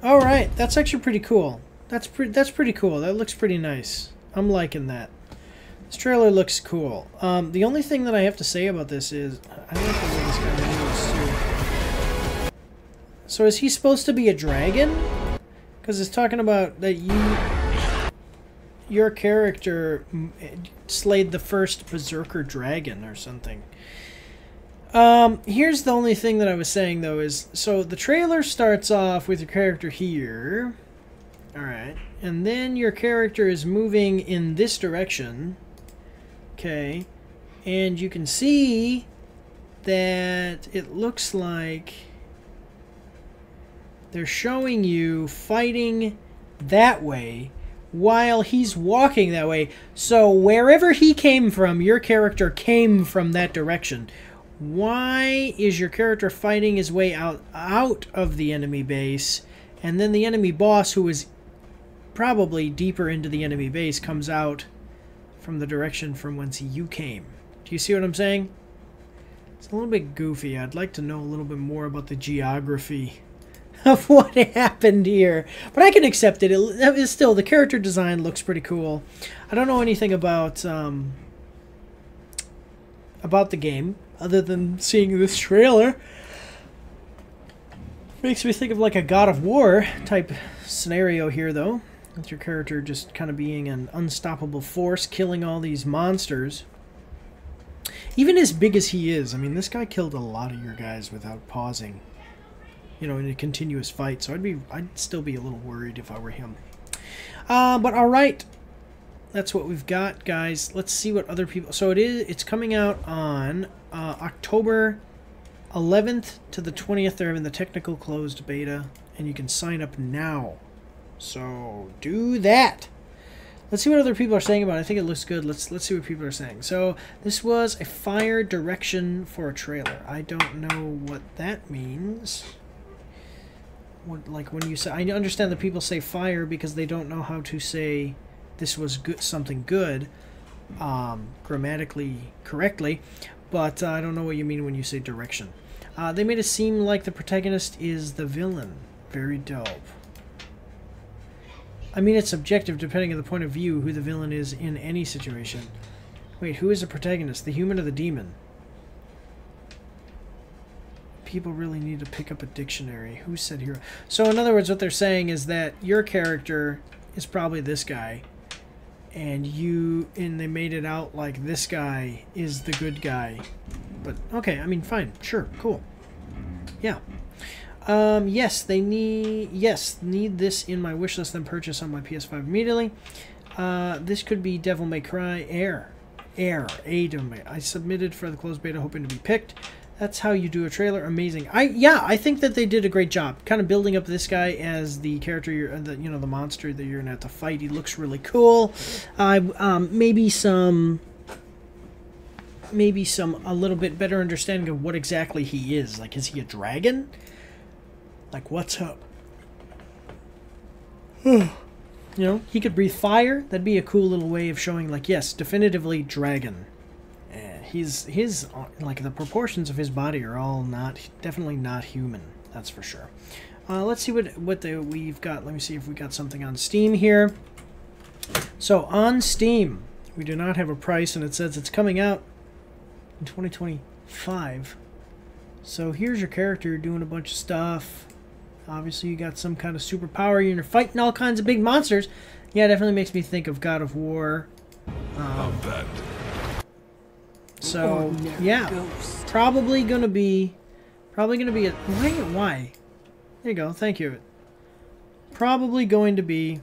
Speaker 1: Alright, that's actually pretty cool. That's pretty cool. That looks pretty nice. I'm liking that. This trailer looks cool. The only thing that I have to say about this is... I like the way this guy moves, too. So is he supposed to be a dragon? Because it's talking about that your character slayed the first berserker dragon or something. Here's the only thing that I was saying, though, is... So the trailer starts off with your character here. Alright. And then your character is moving in this direction. Okay. And you can see that it looks like they're showing you fighting that way while he's walking that way. So wherever he came from, your character came from that direction. Why is your character fighting his way out of the enemy base, and then the enemy boss, who is probably deeper into the enemy base, comes out from the direction from whence you came? Do you see what I'm saying? It's a little bit goofy. I'd like to know a little bit more about the geography of what happened here, but I can accept it. It is still, the character design looks pretty cool. I don't know anything about the game other than seeing this trailer. Makes me think of like a God of War type scenario here, though, with your character just kind of being an unstoppable force, killing all these monsters. Even as big as he is, I mean, this guy killed a lot of your guys without pausing, you know, in a continuous fight. So I'd still be a little worried if I were him. But all right, that's what we've got, guys. Let's see what other people. So it's coming out on October 11th to the 20th. They're in the technical closed beta, and you can sign up now. So do that. Let's see what other people are saying about it. I think it looks good. Let's see what people are saying. So this was a fire direction for a trailer. I don't know what that means. What, like when you say, I understand that people say fire because they don't know how to say this was good, something good, grammatically correctly, but I don't know what you mean when you say direction. They made it seem like the protagonist is the villain. Very dope. I mean, it's subjective depending on the point of view who the villain is in any situation. Wait, who is the protagonist? The human or the demon? People really need to pick up a dictionary. Who said hero? So in other words, what they're saying is that your character is probably this guy, and they made it out like this guy is the good guy. But okay, I mean, fine, sure, cool. Yeah. Yes, need this in my wish list, then purchase on my PS5 immediately. This could be Devil May Cry Air. Devil May. I submitted for the closed beta, hoping to be picked. That's how you do a trailer. Amazing. I think that they did a great job, kind of building up this guy as the character, the monster that you're gonna have to fight. He looks really cool. Maybe a little bit better understanding of what exactly he is. Like, is he a dragon? Like, what's up? You know, he could breathe fire. That'd be a cool little way of showing, like, yes, definitively dragon. His like, the proportions of his body are all definitely not human. That's for sure. Let's see what we've got. Let me see if we got something on Steam here. So on Steam, we do not have a price, and it says it's coming out in 2025. So here's your character doing a bunch of stuff. Obviously, you got some kind of superpower. You're fighting all kinds of big monsters. Yeah, it definitely makes me think of God of War. So yeah, probably gonna be a why? There you go. Thank you. Probably going to be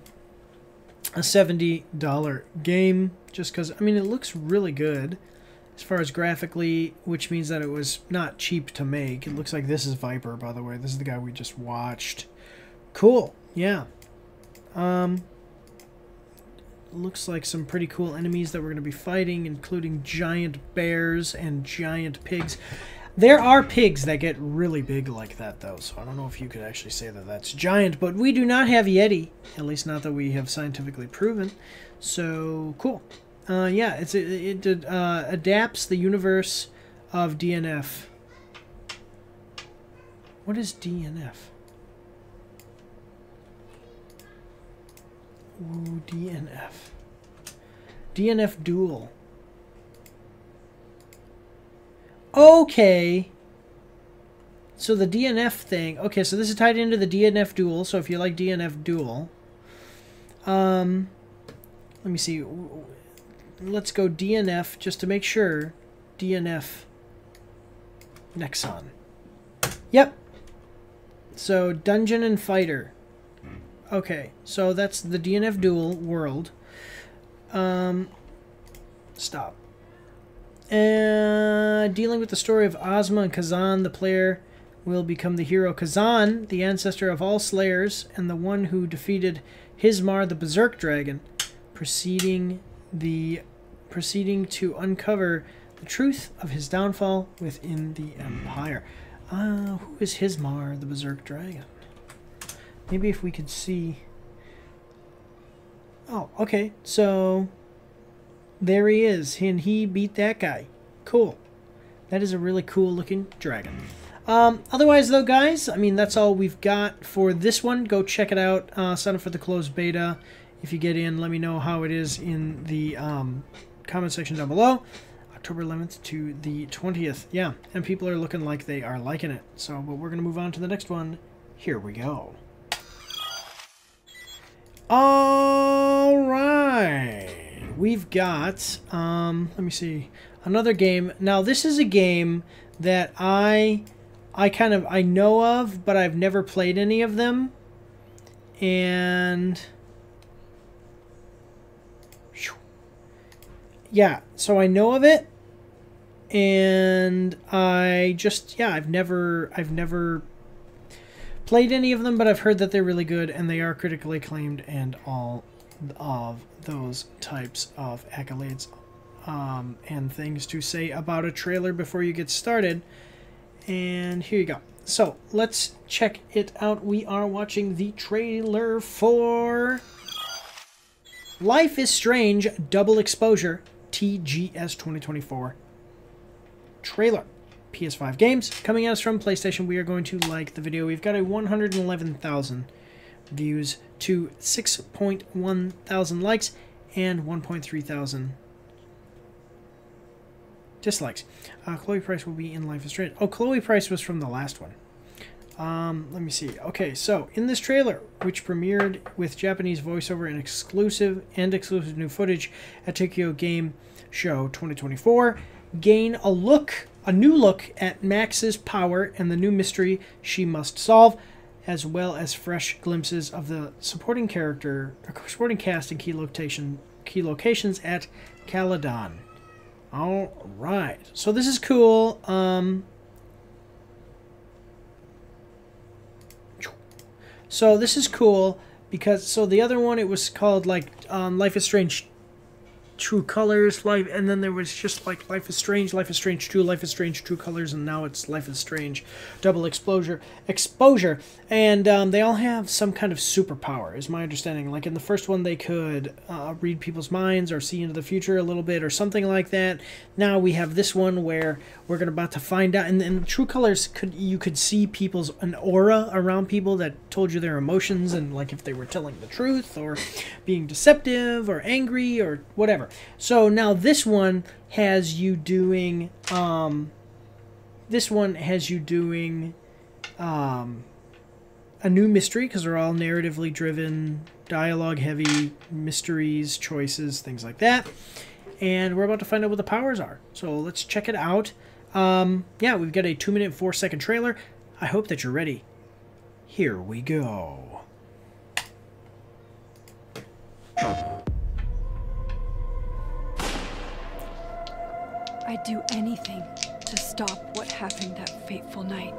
Speaker 1: a $70 game, just because, I mean, it looks really good as far as graphically, which means that it was not cheap to make. It looks like this is Viper, by the way. This is the guy we just watched. Cool. Yeah. looks like some pretty cool enemies that we're going to be fighting, including giant bears and giant pigs. There are pigs that get really big like that, though, so I don't know if you could actually say that that's giant, but we do not have Yeti, at least not that we have scientifically proven, so cool. Yeah, it adapts the universe of DNF. What is DNF? Ooh, DNF. DNF Duel. Okay. So the DNF thing. Okay, so this is tied into the DNF Duel. So if you like DNF Duel, let me see. Let's go DNF just to make sure. DNF Nexon. Yep. So Dungeon and Fighter. Okay, so that's the DNF Duel world. Stop. Dealing with the story of Ozma and Kazan, the player will become the hero Kazan, the ancestor of all slayers, and the one who defeated Hismar, the Berserk Dragon, proceeding to uncover the truth of his downfall within the Empire. Who is Hismar, the Berserk Dragon? Maybe if we could see... Oh, okay, so... There he is, and he beat that guy. Cool. That is a really cool looking dragon. Otherwise, though, guys, I mean, that's all we've got for this one. Go check it out. Sign up for the closed beta. If you get in, let me know how it is in the comment section down below. October 11th to the 20th. Yeah, and people are looking like they are liking it. So, but we're going to move on to the next one. Here we go. All right. We've got, let me see, another game. Now, this is a game that I know of, but I've never played any of them. And yeah, so I know of it, and I've never played any of them, but I've heard that they're really good, and they are critically acclaimed, and all of those types of accolades and things to say about a trailer before you get started. And here you go. So let's check it out. We are watching the trailer for Life is Strange Double Exposure TGS 2024 trailer. PS5 games coming at us from PlayStation. We are going to like the video. We've got a 111,000 views to 6.1 thousand likes and 1.3 thousand dislikes. Chloe Price will be in Life is Strange. Oh, Chloe Price was from the last one. Let me see. Okay, so in this trailer, which premiered with Japanese voiceover and exclusive new footage at Tokyo Game Show 2024, gain a new look at Max's power and the new mystery she must solve, as well as fresh glimpses of the supporting cast and key locations at Caladon. All right, so this is cool. So this is cool because the other one, it was called like Life is Strange True Colors, and then there was just like Life is Strange 2, Life is Strange True Colors, and now it's Life is Strange Double Exposure, and they all have some kind of superpower, is my understanding. Like in the first one, they could read people's minds or see into the future a little bit or something like that. Now we have this one where we're about to find out, and True Colors, you could see an aura around people that told you their emotions, and like if they were telling the truth or being deceptive or angry or whatever. So now this one has you doing a new mystery, because they're all narratively driven, dialogue heavy, mysteries, choices, things like that. And we're about to find out what the powers are. So let's check it out. Yeah, we've got a 2-minute 4-second trailer. I hope that you're ready. Here we go.
Speaker 8: I'd do anything to stop what happened that fateful night.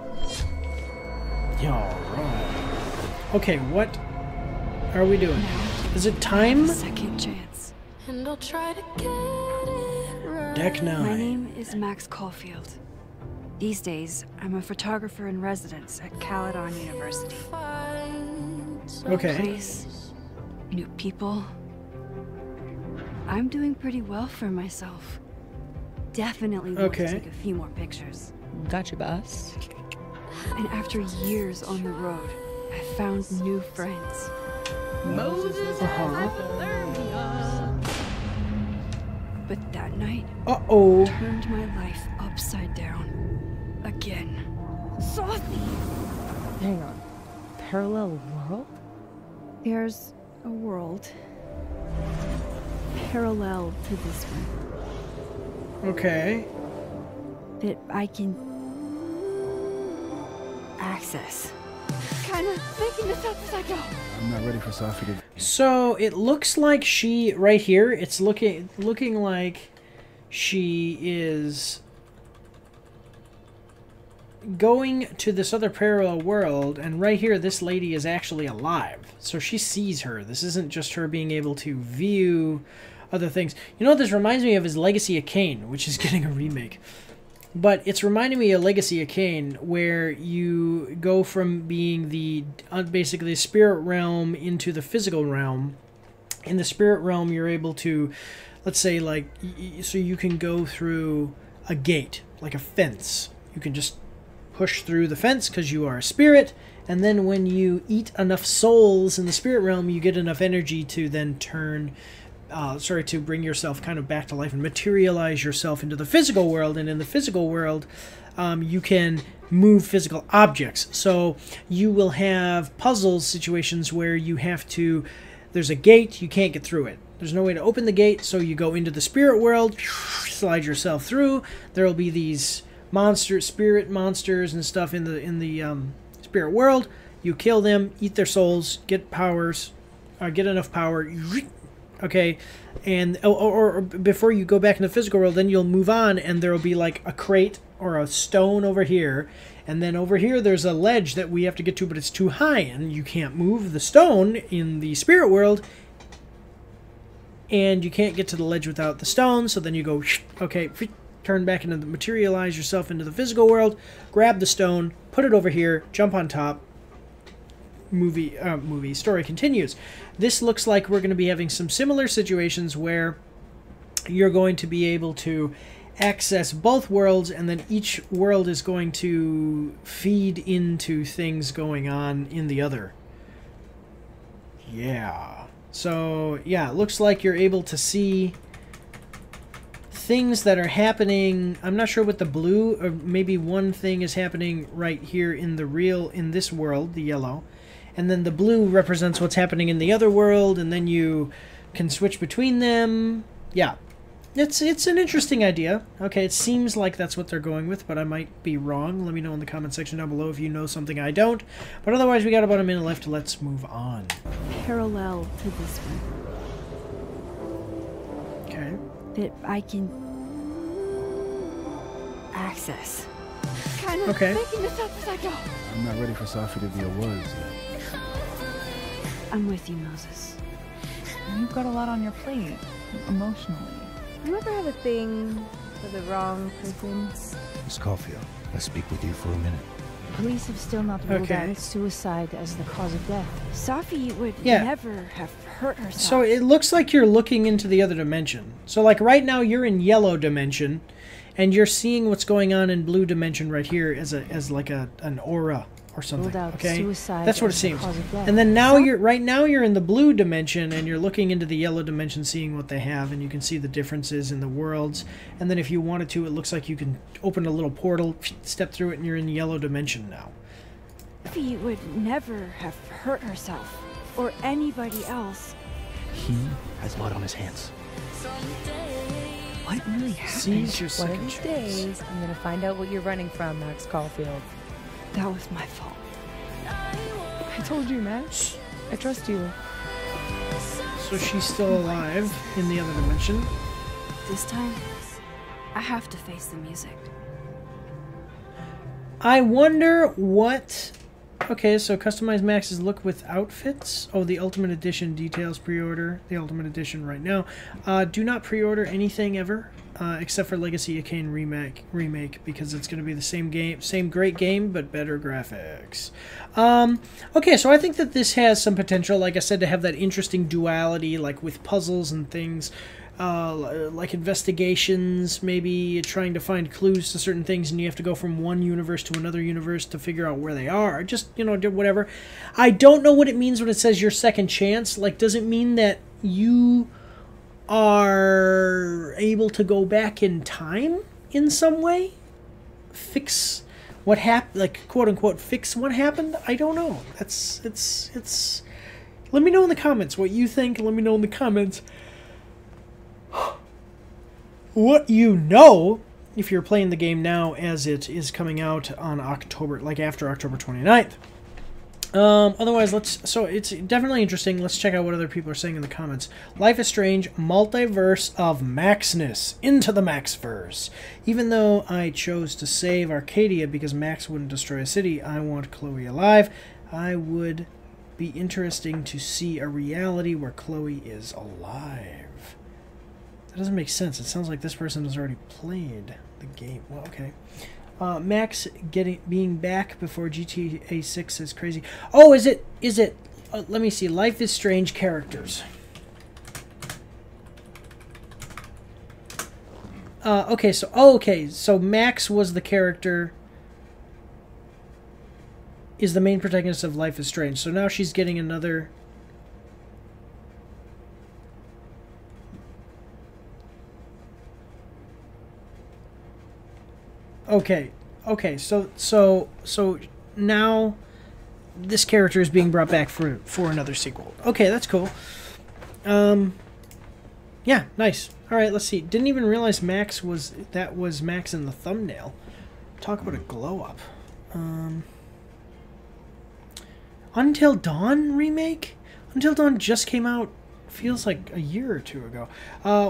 Speaker 1: Alright. Okay, what are we doing?
Speaker 8: Now,
Speaker 1: Is it time?
Speaker 8: Second chance.
Speaker 9: And I'll try to get it right.
Speaker 1: Deck 9.
Speaker 8: My name is Max Caulfield. These days, I'm a photographer in residence at Caledon University.
Speaker 1: Okay.
Speaker 8: Place, new people. I'm doing pretty well for myself. Definitely want to take a few more pictures.
Speaker 5: Gotcha, boss.
Speaker 8: And after years on the road, I found new friends.
Speaker 9: Moses
Speaker 8: But that night turned my life upside down. Again. Softly!
Speaker 10: Hang on. Parallel world?
Speaker 8: There's a world parallel to this one.
Speaker 1: Okay.
Speaker 8: That I can access. Kind of making this up as I go.
Speaker 11: I'm not ready for Sophie to...
Speaker 1: So it looks like she, right here, it's looking like she is going to this other parallel world, and right here this lady is actually alive. So she sees her. This isn't just her being able to view other things. You know what this reminds me of is Legacy of Kain, which is getting a remake. But it's reminding me of Legacy of Kain, where you go from being the basically the spirit realm into the physical realm. In the spirit realm, you're able to, let's say, like, so you can go through a gate, like a fence. You can just push through the fence because you are a spirit, and then when you eat enough souls in the spirit realm, you get enough energy to then turn... to bring yourself kind of back to life and materialize yourself into the physical world. And in the physical world, you can move physical objects. So you will have puzzle situations where you have to, there's a gate, you can't get through it. There's no way to open the gate, so you go into the spirit world, slide yourself through. There will be these spirit monsters and stuff in the spirit world. You kill them, eat their souls, get powers, get enough power. Okay, and or before you go back in the physical world, then you'll move on, and there will be like a crate or a stone over here, and then over here there's a ledge that we have to get to, but it's too high, and you can't move the stone in the spirit world, and you can't get to the ledge without the stone. So then you go, okay, turn back into materialize yourself into the physical world, grab the stone, put it over here, jump on top. Story continues. This looks like we're going to be having some similar situations where you're going to be able to access both worlds, and then each world is going to feed into things going on in the other. Yeah. So, yeah, it looks like you're able to see things that are happening. I'm not sure what the blue, or maybe one thing is happening right here in this world, the yellow. And then the blue represents what's happening in the other world, and then you can switch between them. Yeah. It's an interesting idea. Okay, it seems like that's what they're going with, but I might be wrong. Let me know in the comment section down below if you know something I don't. But otherwise, we got about a minute left. Let's move on.
Speaker 8: Parallel to this one.
Speaker 1: Okay.
Speaker 8: That I can access. Kind of making this up as I go.
Speaker 11: I'm not ready for Sophie to be a was yet.
Speaker 8: I'm with you, Moses.
Speaker 10: You've got a lot on your plate, emotionally.
Speaker 12: You ever have a thing for the wrong person?
Speaker 13: Miss Caulfield, let's speak with you for a minute.
Speaker 12: Police have still not ruled out suicide as the cause of death.
Speaker 8: Sophie would never have hurt herself.
Speaker 1: So it looks like you're looking into the other dimension. So like right now you're in yellow dimension, and you're seeing what's going on in blue dimension right here as like an aura or something. Okay, that's what it seems. And then now you're in the blue dimension, and you're looking into the yellow dimension, seeing what they have, and you can see the differences in the worlds. And then if you wanted to, it looks like you can open a little portal, step through it, and you're in the yellow dimension now.
Speaker 8: Sophie would never have hurt herself or anybody else.
Speaker 13: He has blood on his hands.
Speaker 12: What really happened? One of these days, I'm gonna find out what you're running from, Max Caulfield.
Speaker 8: That was my fault.
Speaker 10: I told you, Max. I trust you.
Speaker 1: So she's still alive in the other dimension.
Speaker 8: This time, I have to face the music.
Speaker 1: I wonder what Okay, so customize Max's look with outfits. Oh, the Ultimate Edition details pre-order. The Ultimate Edition right now. Do not pre-order anything ever, except for Legacy of Kain remake, because it's going to be the same game, same great game, but better graphics. Okay, so I think that this has some potential, like I said, to have that interesting duality, like with puzzles and things. Like investigations, maybe trying to find clues to certain things, and you have to go from one universe to another universe to figure out where they are. Just, you know, whatever. I don't know what it means when it says your second chance. Like, does it mean that you are able to go back in time in some way? Fix what happened, like, quote-unquote, fix what happened? I don't know. It's... Let me know in the comments what you think. Let me know in the comments what you know if you're playing the game now as it is coming out on October, like after October 29th. Otherwise, so it's definitely interesting. Let's check out what other people are saying in the comments. Life is Strange, multiverse of Maxness, into the Maxverse. Even though I chose to save Arcadia because Max wouldn't destroy a city, I want Chloe alive. I would be interesting to see a reality where Chloe is alive. That doesn't make sense. It sounds like this person has already played the game. Well, okay. Max being back before GTA 6 is crazy. Oh, is it? Let me see. Life is Strange characters. Okay. So Max was the character. Is the main protagonist of Life is Strange. So now she's getting another. Okay, so now this character is being brought back for another sequel. Okay, that's cool. Yeah, nice. All right, let's see. Didn't even realize Max was Max in the thumbnail. Talk about a glow up. Until Dawn remake? Until Dawn just came out. Feels like a year or two ago.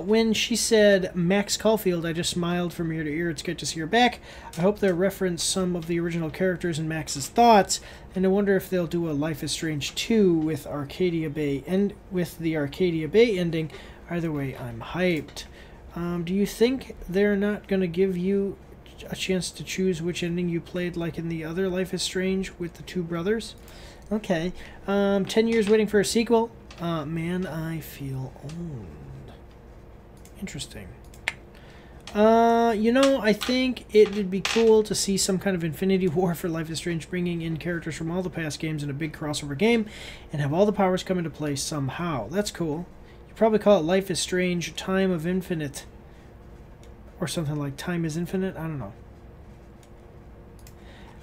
Speaker 1: When she said Max Caulfield, I just smiled from ear to ear. It's good to see her back. I hope they'll reference some of the original characters and Max's thoughts, and I wonder if they'll do a Life is Strange 2 with Arcadia Bay and with the Arcadia Bay ending. Either way, I'm hyped. Do you think they're not going to give you a chance to choose which ending you played, like in the other Life is Strange with the two brothers? Okay. 10 years waiting for a sequel. Man, I feel old. Interesting. You know, I think it would be cool to see some kind of Infinity War for Life is Strange, bringing in characters from all the past games in a big crossover game, and have all the powers come into play somehow. That's cool. You'd probably call it Life is Strange Time of Infinite. Or something like Time is Infinite? I don't know.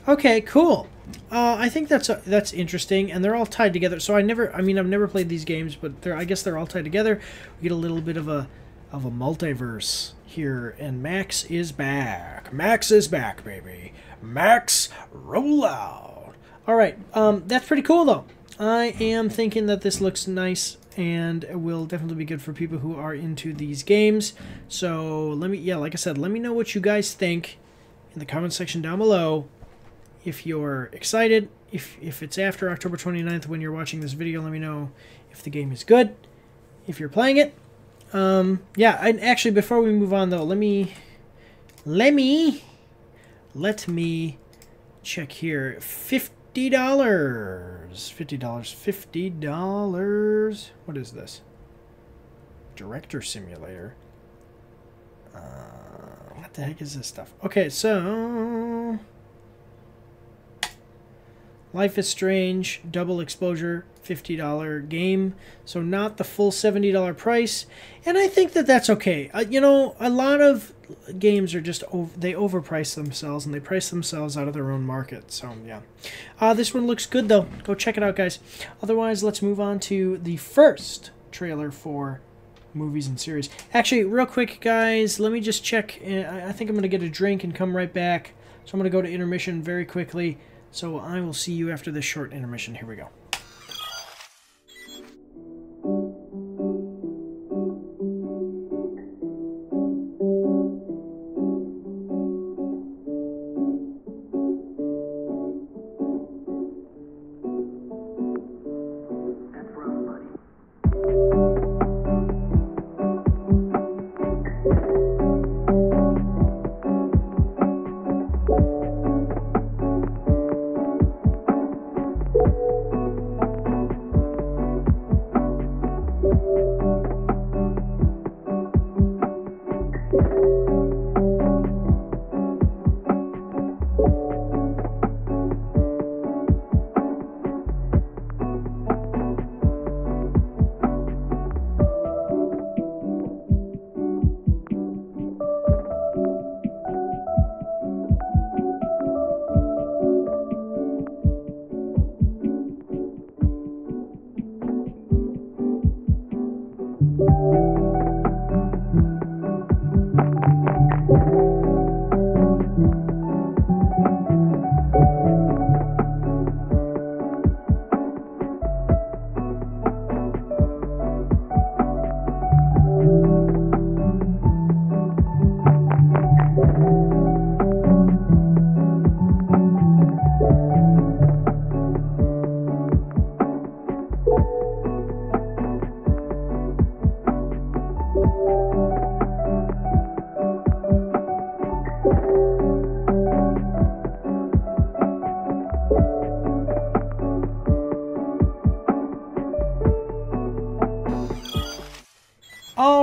Speaker 1: Okay, cool. I think that's interesting, and they're all tied together. So I've never played these games, but I guess they're all tied together. We get a little bit of a multiverse here, and Max is back. Max is back, baby. Max, roll out. All right, that's pretty cool though. I am thinking that this looks nice and will definitely be good for people who are into these games. So like I said, let me know what you guys think in the comment section down below. If you're excited, if it's after October 29th when you're watching this video, let me know if the game is good, if you're playing it. Yeah, and actually, before we move on though, let me check here. $50. What is this? Director Simulator. What the heck is this stuff? Okay, so Life is Strange, double exposure, $50 game. So not the full $70 price. And I think that that's okay. You know, a lot of games are just, they overprice themselves and they price themselves out of their own market. So, yeah. This one looks good, though. Go check it out, guys. Otherwise, let's move on to the first trailer for movies and series. Actually, real quick, guys, let me just check. I think I'm going to get a drink and come right back. So I'm going to go to intermission very quickly. So I will see you after this short intermission. Here we go.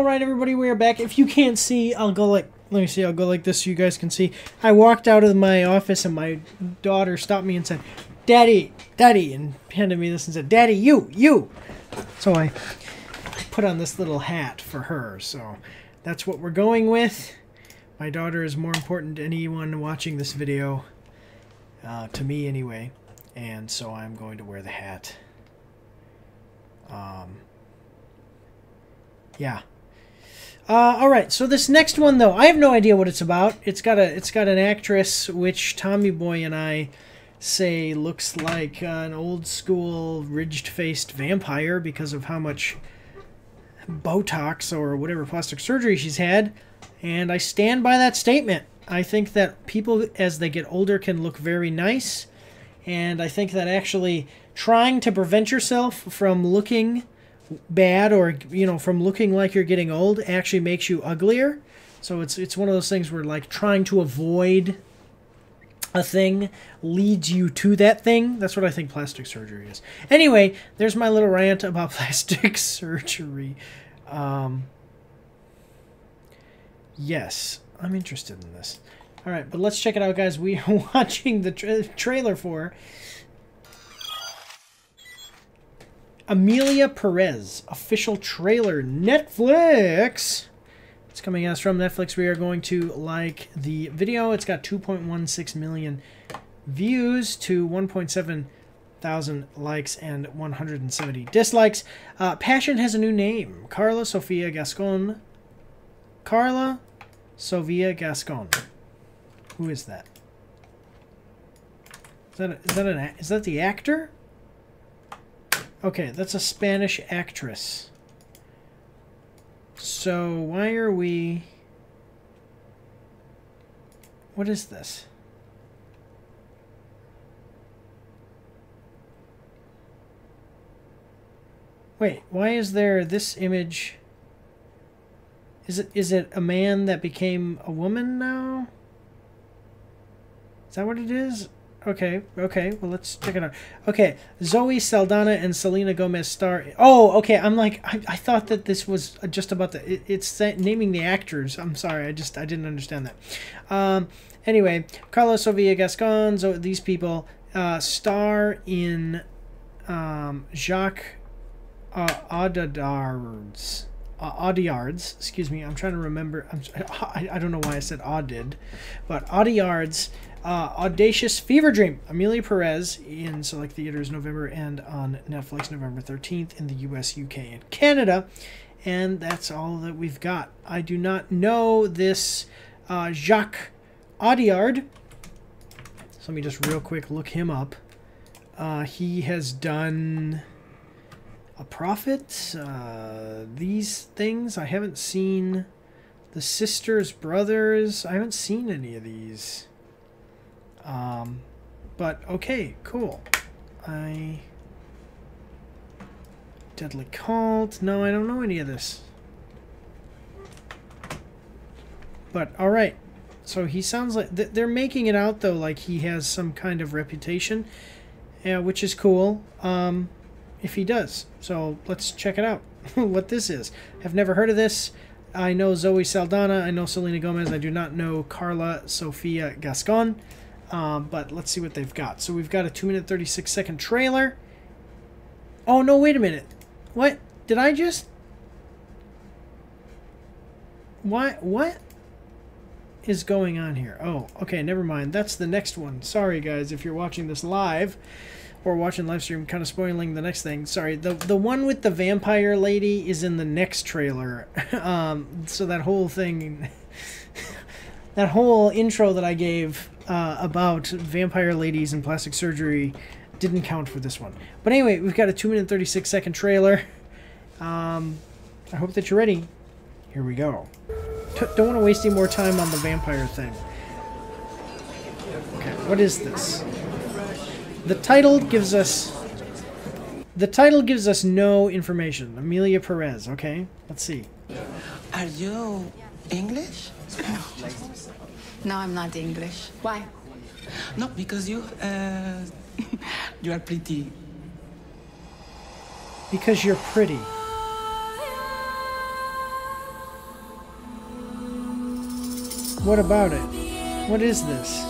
Speaker 1: All right, everybody, we are back. If you can't see, I'll go like, let me see, I'll go like this so you guys can see. I walked out of my office and my daughter stopped me and said, Daddy, Daddy, and handed me this and said, Daddy, you. So I put on this little hat for her. So that's what we're going with. My daughter is more important to anyone watching this video, to me anyway. And so I'm going to wear the hat. Yeah. All right. So this next one, though, I have no idea what it's about. It's got an actress which Tommy Boy and I say looks like an old school ridged-faced vampire because of how much Botox or whatever plastic surgery she's had. And I stand by that statement. I think that people, as they get older, can look very nice. And I think that actually trying to prevent yourself from looking bad or, you know, from looking like you're getting old actually makes you uglier. So it's one of those things where, like, trying to avoid a thing leads you to that thing. That's what I think plastic surgery is. Anyway, there's my little rant about plastic surgery. Yes, I'm interested in this. All right, but let's check it out, guys. We are watching the trailer for Amelia Perez, official trailer, Netflix. It's coming at us from Netflix. We are going to like the video. It's got 2.16 million views to 1.7 thousand likes and 170 dislikes. Passion has a new name. Carla Sofia Gascon. Carla Sofia Gascon. Who is that? Is that the actor? Okay, that's a Spanish actress. So why are we... What is this? Wait, why is there this image? Is it a man that became a woman now? Is that what it is? Okay, well, let's check it out. Okay, Zoe Saldana and Selena Gomez star... Oh, okay, I'm like, I thought that this was just about the... It's naming the actors. I'm sorry, I didn't understand that. Anyway, Carla Sofia Gascon, these people star in Jacques Audiard's, excuse me, I'm trying to remember, I don't know why I said Audid, but Audiard's Audacious Fever Dream. Amelia Perez in select theaters November and on Netflix November 13th in the US, UK, and Canada. And that's all that we've got. I do not know this Jacques Audiard. So let me just real quick look him up. He has done A Prophet, these things. I haven't seen The Sisters, Brothers. I haven't seen any of these. But okay, cool. Deadly Cult. No, I don't know any of this. But alright. So he sounds like... They're making it out, though, like he has some kind of reputation. Which is cool. If he does. So let's check it out. What this is. I've never heard of this. I know Zoe Saldana. I know Selena Gomez. I do not know Carla Sofia Gascon. But let's see what they've got. So we've got a 2-minute 36-second trailer. Oh, no, wait a minute. What? Did I just... What is going on here? Oh, okay, never mind. That's the next one. Sorry, guys, if you're watching this live or watching live stream, kind of spoiling the next thing. Sorry, the one with the vampire lady is in the next trailer. So that whole thing... that whole intro that I gave about vampire ladies and plastic surgery didn't count for this one. But anyway, we've got a 2-minute 36-second trailer. I hope that you're ready. Here we go. Don't want to waste any more time on the vampire thing. Okay, what is this? The title gives us no information. Amelia Perez, okay? Let's see.
Speaker 14: Are you English?
Speaker 15: No, I'm not English. Why?
Speaker 14: No, because you are pretty.
Speaker 1: Because you're pretty. What about it? What is this?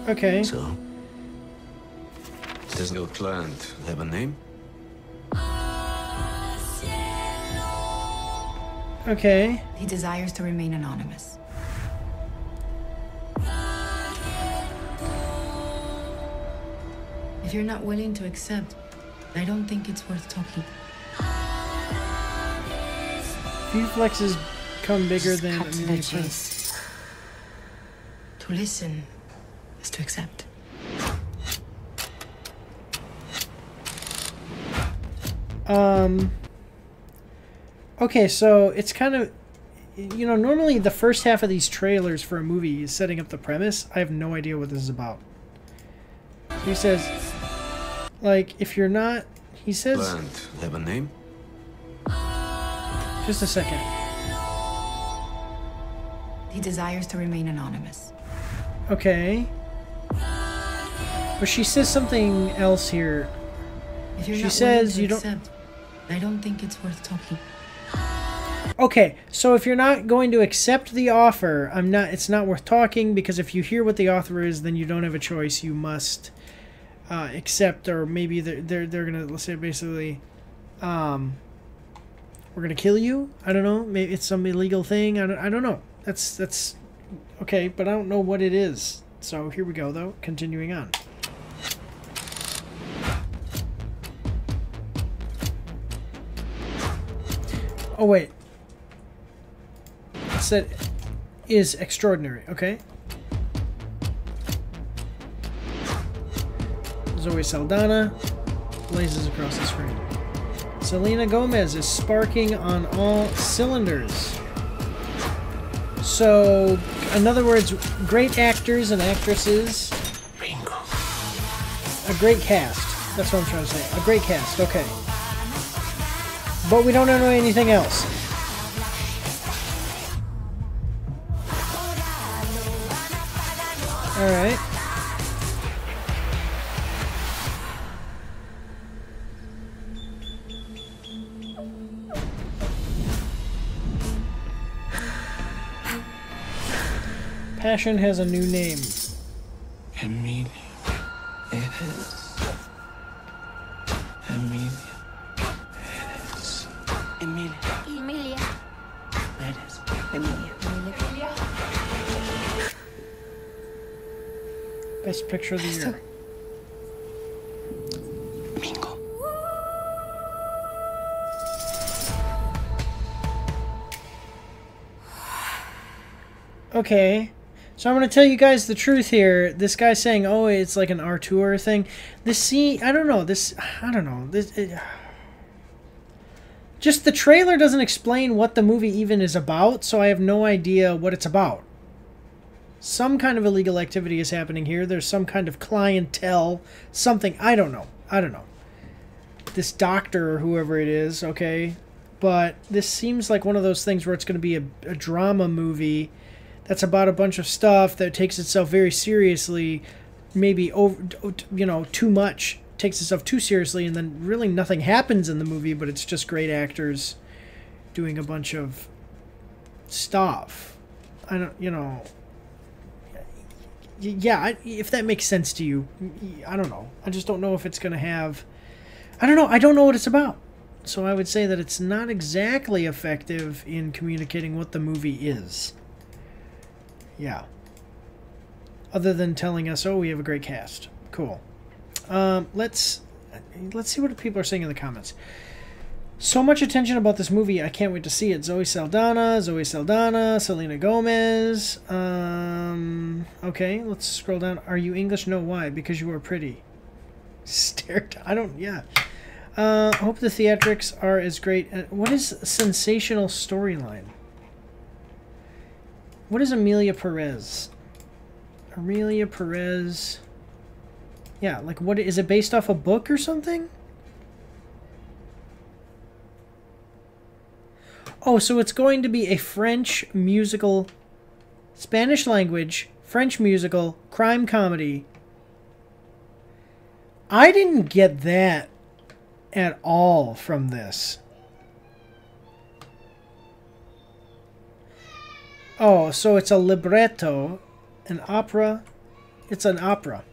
Speaker 1: Okay.
Speaker 16: So, does your client have a name?
Speaker 1: Okay.
Speaker 15: He desires to remain anonymous. If you're not willing to accept, I don't think it's worth talking.
Speaker 1: Few flexes come bigger
Speaker 15: Just
Speaker 1: than
Speaker 15: cut to the
Speaker 1: Amelia
Speaker 15: chase. To listen is to accept.
Speaker 1: Okay, so it's kind of, you know, normally the first half of these trailers for a movie is setting up the premise. I have no idea what this is about. He says, like, if you're not, he says...
Speaker 16: Client have a name?
Speaker 1: Just a second.
Speaker 15: He desires to remain anonymous.
Speaker 1: Okay. But she says something else here.
Speaker 15: If you're
Speaker 1: She
Speaker 15: not
Speaker 1: says
Speaker 15: willing to
Speaker 1: you don't...
Speaker 15: accept, I don't think it's worth talking.
Speaker 1: Okay, so if you're not going to accept the offer, it's not worth talking, because if you hear what the offer is, then you don't have a choice. You must accept, or maybe they're gonna, let's say, basically, we're gonna kill you. I don't know. Maybe it's some illegal thing. I don't know. That's okay, but I don't know what it is. So here we go, though. Continuing on. Oh wait. It said is extraordinary. Okay. Zoe Saldana blazes across the screen. Selena Gomez is sparking on all cylinders. So, in other words, great actors and actresses. A great cast. That's what I'm trying to say. A great cast. Okay. But we don't know anything else. Alright. Passion has a new name.
Speaker 14: Emilia. It is. Emilia. It is. Emilia.
Speaker 3: Emilia.
Speaker 14: It is. Emilia.
Speaker 1: Best picture of the year.
Speaker 14: Mingo.
Speaker 1: Okay. So I'm going to tell you guys the truth here. This guy's saying, oh, it's like an Artur thing. This scene, I don't know. Just the trailer doesn't explain what the movie even is about, so I have no idea what it's about. Some kind of illegal activity is happening here. There's some kind of clientele, something. I don't know. This doctor or whoever it is, okay? But this seems like one of those things where it's going to be a drama movie that's about a bunch of stuff that takes itself very seriously, maybe over, too much, takes itself too seriously, and then really nothing happens in the movie, but it's just great actors doing a bunch of stuff. If that makes sense to you, I don't know. I just don't know if it's going to have, I don't know what it's about. So I would say that it's not exactly effective in communicating what the movie is. Yeah. Other than telling us, oh, we have a great cast. Cool. Let's see what people are saying in the comments. So much attention about this movie. I can't wait to see it. Zoe Saldana, Selena Gomez. Okay, let's scroll down. Are you English? No, why? Because you are pretty. Yeah. Hope the theatrics are as great. What is sensational storyline? What is Amelia Perez? Amelia Perez. Yeah, like what is it based off a book or something? Oh, so it's going to be a French musical, Spanish language, French musical, crime comedy. I didn't get that at all from this. Oh, so it's a libretto, an opera. It's an opera.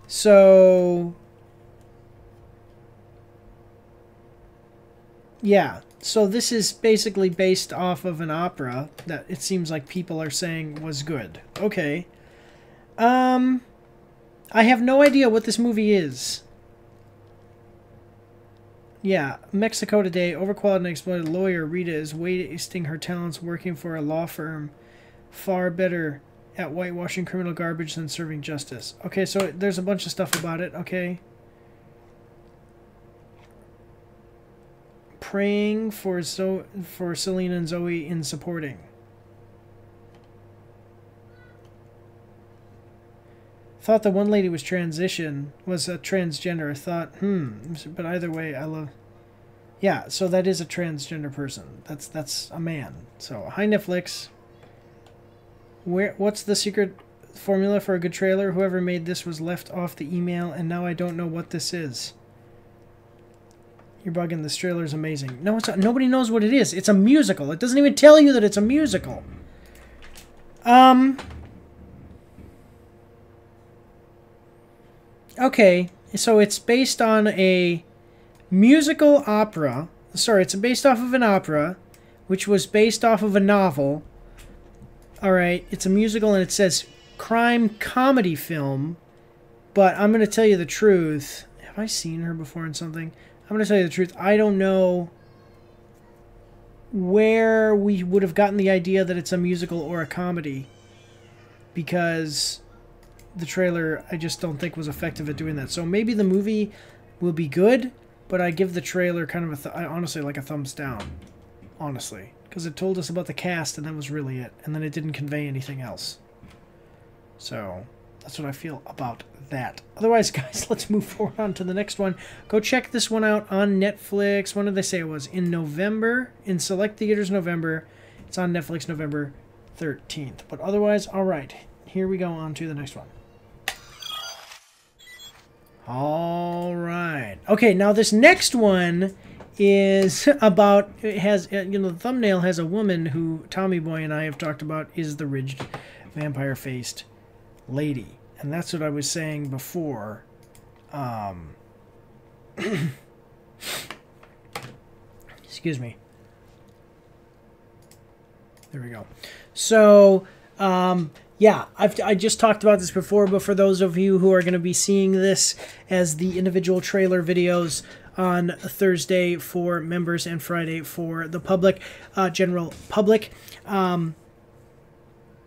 Speaker 1: So, yeah. So this is basically based off of an opera that it seems like people are saying was good. Okay. I have no idea what this movie is. Yeah, Mexico Today, overqualified and exploited lawyer Rita is wasting her talents working for a law firm far better at whitewashing criminal garbage than serving justice. Okay, so there's a bunch of stuff about it, okay. Praying for Selena and Zoe in supporting. Thought the one lady was a transgender. I thought, but either way, I love... Yeah, so that is a transgender person. That's a man. So, hi Netflix. What's the secret formula for a good trailer? Whoever made this was left off the email, and now I don't know what this is. You're bugging. This trailer is amazing. No, it's not. Nobody knows what it is. It's a musical. It doesn't even tell you that it's a musical. Okay, so it's based on a musical opera. Sorry, it's based off of an opera, which was based off of a novel. Alright, it's a musical and it says crime comedy film, but I'm going to tell you the truth. Have I seen her before in something? I'm going to tell you the truth. I don't know where we would have gotten the idea that it's a musical or a comedy, because the trailer I just don't think was effective at doing that. So maybe the movie will be good, but I give the trailer kind of honestly like a thumbs down, honestly, because it told us about the cast and that was really it, and then it didn't convey anything else. So that's what I feel about that. Otherwise, guys, let's move forward on to the next one. Go check this one out on Netflix. When did they say it was? In November, in select theaters November. It's on Netflix November 13th. But otherwise, all right, here we go on to the next one. All right. Okay, now this next one is about, it has, the thumbnail has a woman who Tommy Boy and I have talked about is the ridged vampire-faced lady. And that's what I was saying before. Excuse me. There we go. So, yeah, I just talked about this before, but for those of you who are going to be seeing this as the individual trailer videos on Thursday for members and Friday for the public, general public,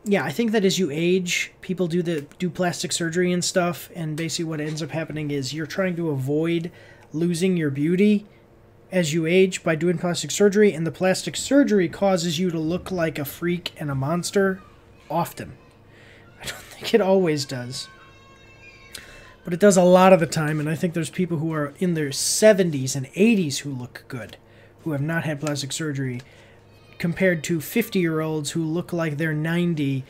Speaker 1: yeah, I think that as you age, people do plastic surgery and stuff, and basically what ends up happening is you're trying to avoid losing your beauty as you age by doing plastic surgery, and the plastic surgery causes you to look like a freak and a monster often. I don't think it always does, but it does a lot of the time, and I think there's people who are in their 70s and 80s who look good, who have not had plastic surgery, compared to 50-year-olds who look like they're 90,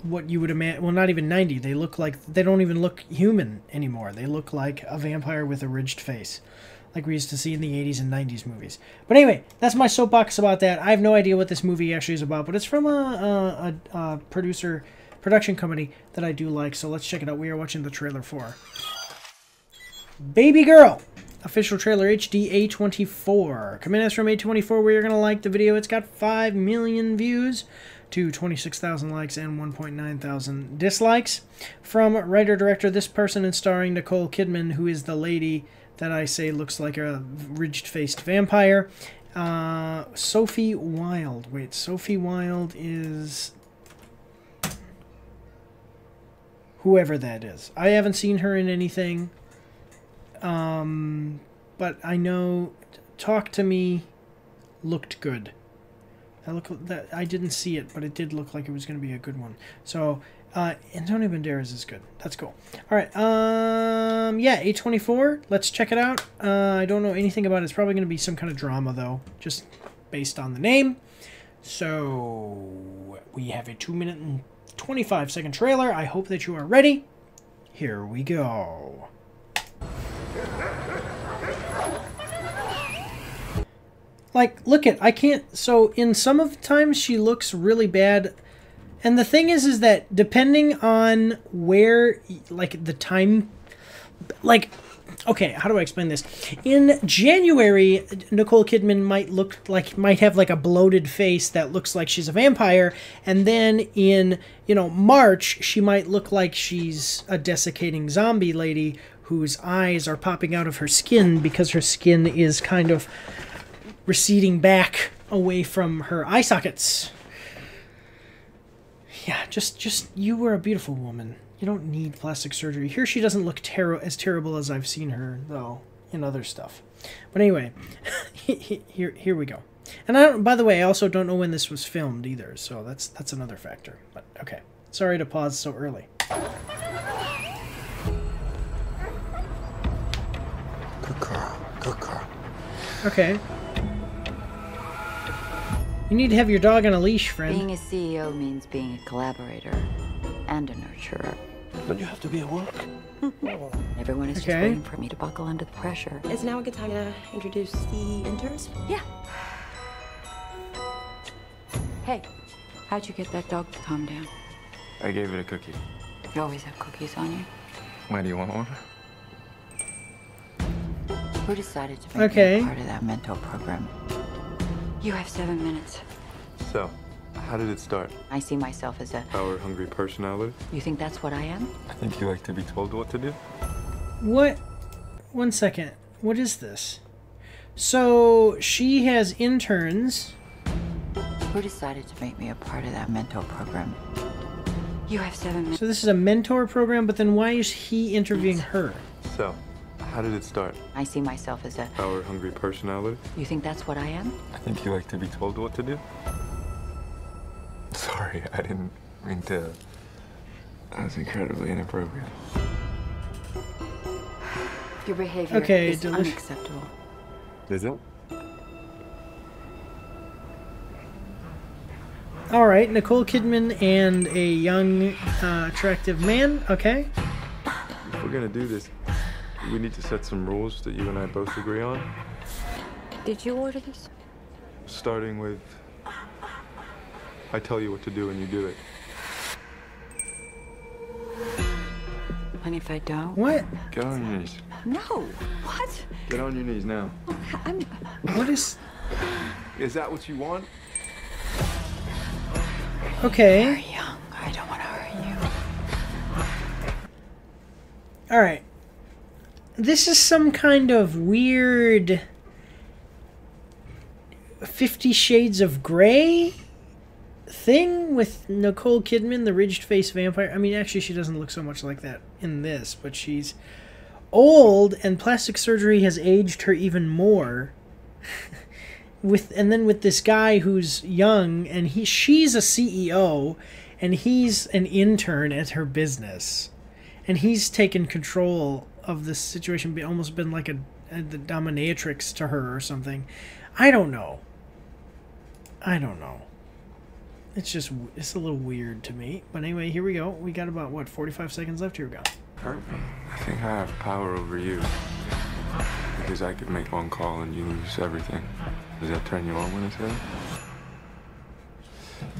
Speaker 1: what you would imagine, well, not even 90, they don't even look human anymore. They look like a vampire with a ridged face, like we used to see in the 80s and 90s movies. But anyway, that's my soapbox about that. I have no idea what this movie actually is about, but it's from a production company that I do like, so let's check it out. We are watching the trailer for Baby Girl. Official trailer HD A24. Coming us from A24, we are going to like the video. It's got 5 million views to 26,000 likes and 1.9 thousand dislikes. From writer-director, this person is starring Nicole Kidman, who is the lady that I say looks like a ridged-faced vampire. Sophie Wilde. Wait, Sophie Wilde is whoever that is. I haven't seen her in anything. But I know Talk to Me looked good. I didn't see it, but it did look like it was going to be a good one. So, Antonio Banderas is good. That's cool. All right. Yeah, A24. Let's check it out. I don't know anything about it. It's probably going to be some kind of drama, though, just based on the name. So, we have a 2-minute and 25-second trailer. I hope that you are ready. Here we go. Like, look at, I can't, so in some of the times she looks really bad. And the thing is that depending on where, like, the time, like, okay, how do I explain this? In January, Nicole Kidman might have like a bloated face that looks like she's a vampire, and then in, you know, March, she might look like she's a desiccating zombie lady whose eyes are popping out of her skin because her skin is kind of receding back away from her eye sockets. Yeah, just you were a beautiful woman. You don't need plastic surgery. Here she doesn't look as terrible as I've seen her, though, in other stuff. But anyway, here we go. And by the way, I also don't know when this was filmed either, so that's another factor. But okay, sorry to pause so early.
Speaker 13: Good girl. Good girl.
Speaker 1: Okay. You need to have your dog on a leash, friend.
Speaker 17: Being a CEO means being a collaborator and a nurturer.
Speaker 13: Don't you have to be at work?
Speaker 17: Everyone is just waiting for me to buckle under the pressure.
Speaker 18: Is now a good time to introduce the interns?
Speaker 17: Yeah. Hey, how'd you get that dog to calm down?
Speaker 19: I gave it a cookie.
Speaker 17: You always have cookies on you.
Speaker 19: Why do you want one?
Speaker 17: Who decided to make me part of that mentor program? You have 7 minutes.
Speaker 19: So, how did it start?
Speaker 17: I see myself as a
Speaker 19: Power-hungry personality?
Speaker 17: You think that's what I am?
Speaker 19: I think you like to be told what to do.
Speaker 1: What? 1 second. What is this? So, she has interns.
Speaker 17: Who decided to make me a part of that mentor program? You have 7 minutes.
Speaker 1: So this is a mentor program, but then why is he interviewing her?
Speaker 19: So, how did it start?
Speaker 17: I see myself as a
Speaker 19: Power-hungry personality?
Speaker 17: You think that's what I am?
Speaker 19: I think you like to be told what to do. Sorry, I didn't mean to. That was incredibly inappropriate.
Speaker 17: Your behavior is unacceptable.
Speaker 19: Is it?
Speaker 1: All right, Nicole Kidman and a young, attractive man. Okay.
Speaker 19: If we're gonna do this, we need to set some rules that you and I both agree on.
Speaker 17: Did you order this?
Speaker 19: Starting with, I tell you what to do and you do it.
Speaker 17: And if I don't?
Speaker 1: What?
Speaker 19: Get on your knees.
Speaker 17: No. What?
Speaker 19: Get on your knees now.
Speaker 1: What is...
Speaker 19: Is that what you want?
Speaker 1: Okay.
Speaker 17: You're young. I don't want to hurt you.
Speaker 1: All right. This is some kind of weird 50 Shades of Grey thing with Nicole Kidman, the ridged-faced vampire. I mean, actually, she doesn't look so much like that in this, but she's old, and plastic surgery has aged her even more. And then with this guy who's young, and she's a CEO, and he's an intern at her business, and he's taken control of this situation, almost been like the dominatrix to her or something. I don't know. It's a little weird to me. But anyway, here we go. We got about, what, 45 seconds left? Here we go.
Speaker 19: Perfect. I think I have power over you. Because I could make one call and you lose everything. Does that turn you on when I say that?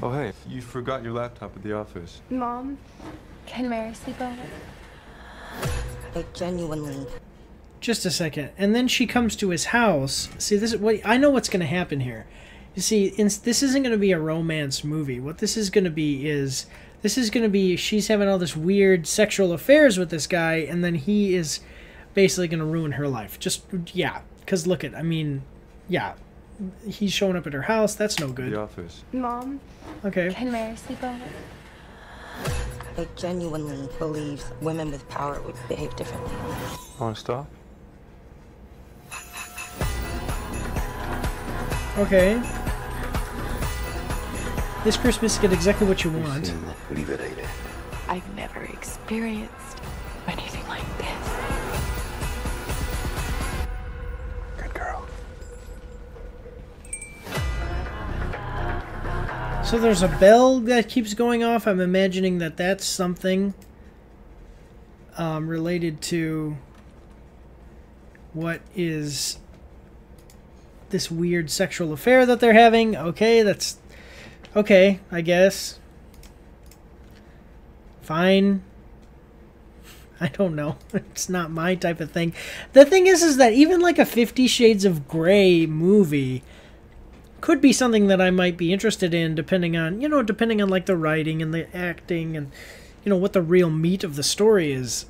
Speaker 19: Oh, hey, you forgot your laptop at the office.
Speaker 10: Mom, can Mary sleep over?
Speaker 18: I genuinely...
Speaker 1: Just a second. And then she comes to his house. See, this is what I know what's going to happen here. You see, this isn't going to be a romance movie. What this is going to be is... she's having all this weird sexual affairs with this guy, and then he is basically going to ruin her life. Just, yeah. Because look at, I mean, yeah. He's showing up at her house. That's no good.
Speaker 19: The office.
Speaker 10: Mom,
Speaker 1: okay.
Speaker 10: Can Mary sleep over?
Speaker 18: I genuinely believe women with power would behave differently.
Speaker 19: Want to stop?
Speaker 1: Okay. This Christmas, get exactly what you want.
Speaker 17: I've never experienced anything like this.
Speaker 13: Good girl.
Speaker 1: So there's a bell that keeps going off. I'm imagining that that's something related to what is this weird sexual affair that they're having. Okay, that's okay, I guess. Fine. I don't know. It's not my type of thing. The thing is that even like a 50 Shades of Grey movie could be something that I might be interested in, depending on, you know, depending on like the writing and the acting and, you know, what the real meat of the story is,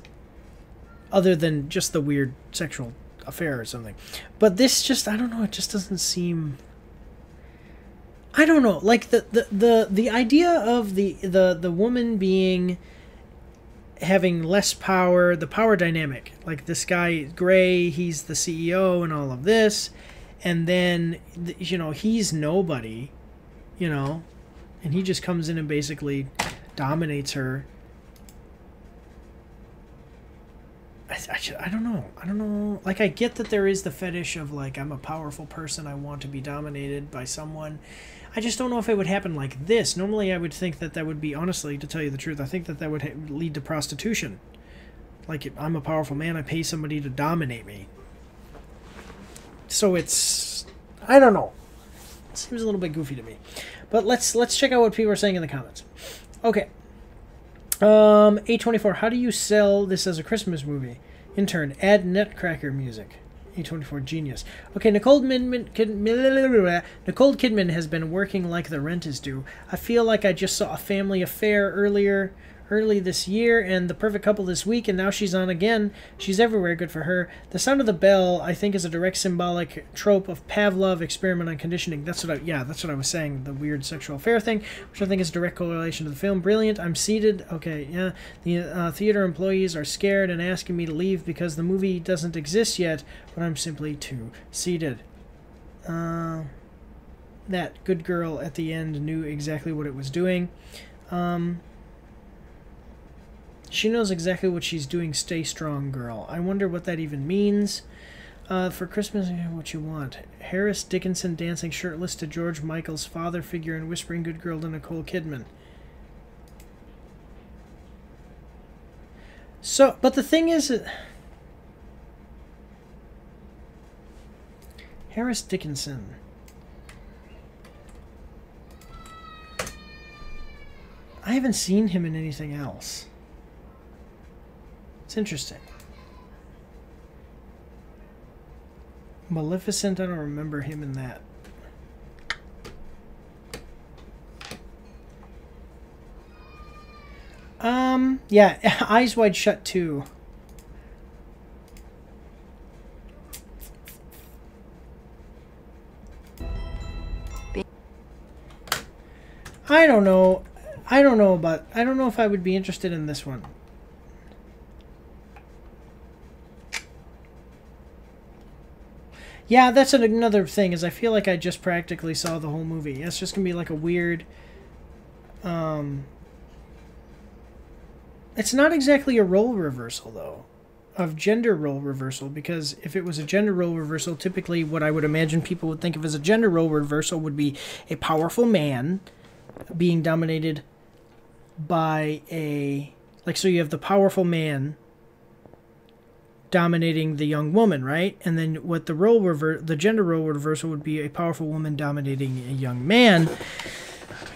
Speaker 1: other than just the weird sexual affair or something. But this just, I don't know, it just doesn't seem, I don't know, like the idea of the woman being, having less power, the power dynamic, like this guy Gray, he's the CEO and all of this, and then, you know, he's nobody, you know, and he just comes in and basically dominates her. I don't know, like, I get that there is the fetish of, like, I'm a powerful person, I want to be dominated by someone. I just don't know if it would happen like this. Normally I would think that that would be, honestly, to tell you the truth, I think that that would lead to prostitution. Like, if I'm a powerful man, I pay somebody to dominate me. So it's, I don't know. It seems a little bit goofy to me. But let's check out what people are saying in the comments. Okay. 824, how do you sell this as a Christmas movie? Intern, add Nutcracker music. A24, genius. Okay, Nicole Kidman has been working like the rent is due. I feel like I just saw A Family Affair early this year and The Perfect Couple this week, and now she's on again. She's everywhere, good for her. The Sound of the Bell, I think, is a direct symbolic trope of Pavlov experiment on conditioning. That's what I was saying, the weird sexual affair thing, which I think is a direct correlation to the film. Brilliant. I'm seated. Okay, yeah. The theater employees are scared and asking me to leave because the movie doesn't exist yet, but I'm simply too seated. That good girl at the end knew exactly what it was doing. She knows exactly what she's doing. Stay strong, girl. I wonder what that even means. For Christmas, what you want. Harris Dickinson dancing shirtless to George Michael's father figure and whispering good girl to Nicole Kidman. So, but the thing is, Harris Dickinson. I haven't seen him in anything else. It's interesting. Maleficent, I don't remember him in that. Yeah, Eyes Wide Shut 2. I don't know. I don't know if I would be interested in this one. Yeah, that's another thing, is I feel like I just practically saw the whole movie. It's just going to be like a weird... It's not exactly a role reversal, though. Of gender role reversal, because if it was a gender role reversal, typically what I would imagine people would think of as a gender role reversal would be a powerful man being dominated by a... Like, so you have the powerful man dominating the young woman, right? And then what the gender role reversal would be a powerful woman dominating a young man.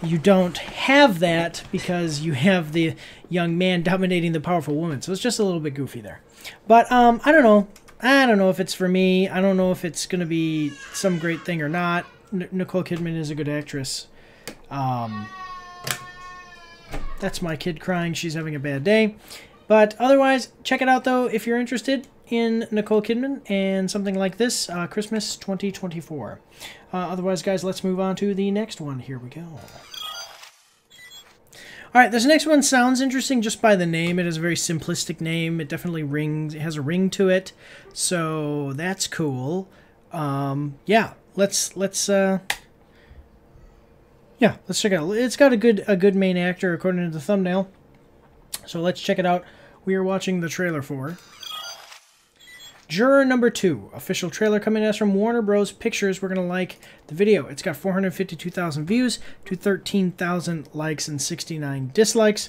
Speaker 1: You don't have that because you have the young man dominating the powerful woman. So it's just a little bit goofy there. But I don't know. I don't know if it's for me. I don't know if it's going to be some great thing or not. Nicole Kidman is a good actress. That's my kid crying. She's having a bad day. But otherwise, check it out, though, if you're interested in Nicole Kidman and something like this, Christmas 2024. Otherwise, guys, let's move on to the next one. Here we go. All right, this next one sounds interesting just by the name. It has a very simplistic name. It definitely rings. It has a ring to it, so that's cool. Yeah, let's check it out. It's got a good main actor according to the thumbnail. So let's check it out. We are watching the trailer for Juror Number 2. Official trailer coming to us from Warner Bros. Pictures. We're going to like the video. It's got 452,000 views to 13,000 likes and 69 dislikes.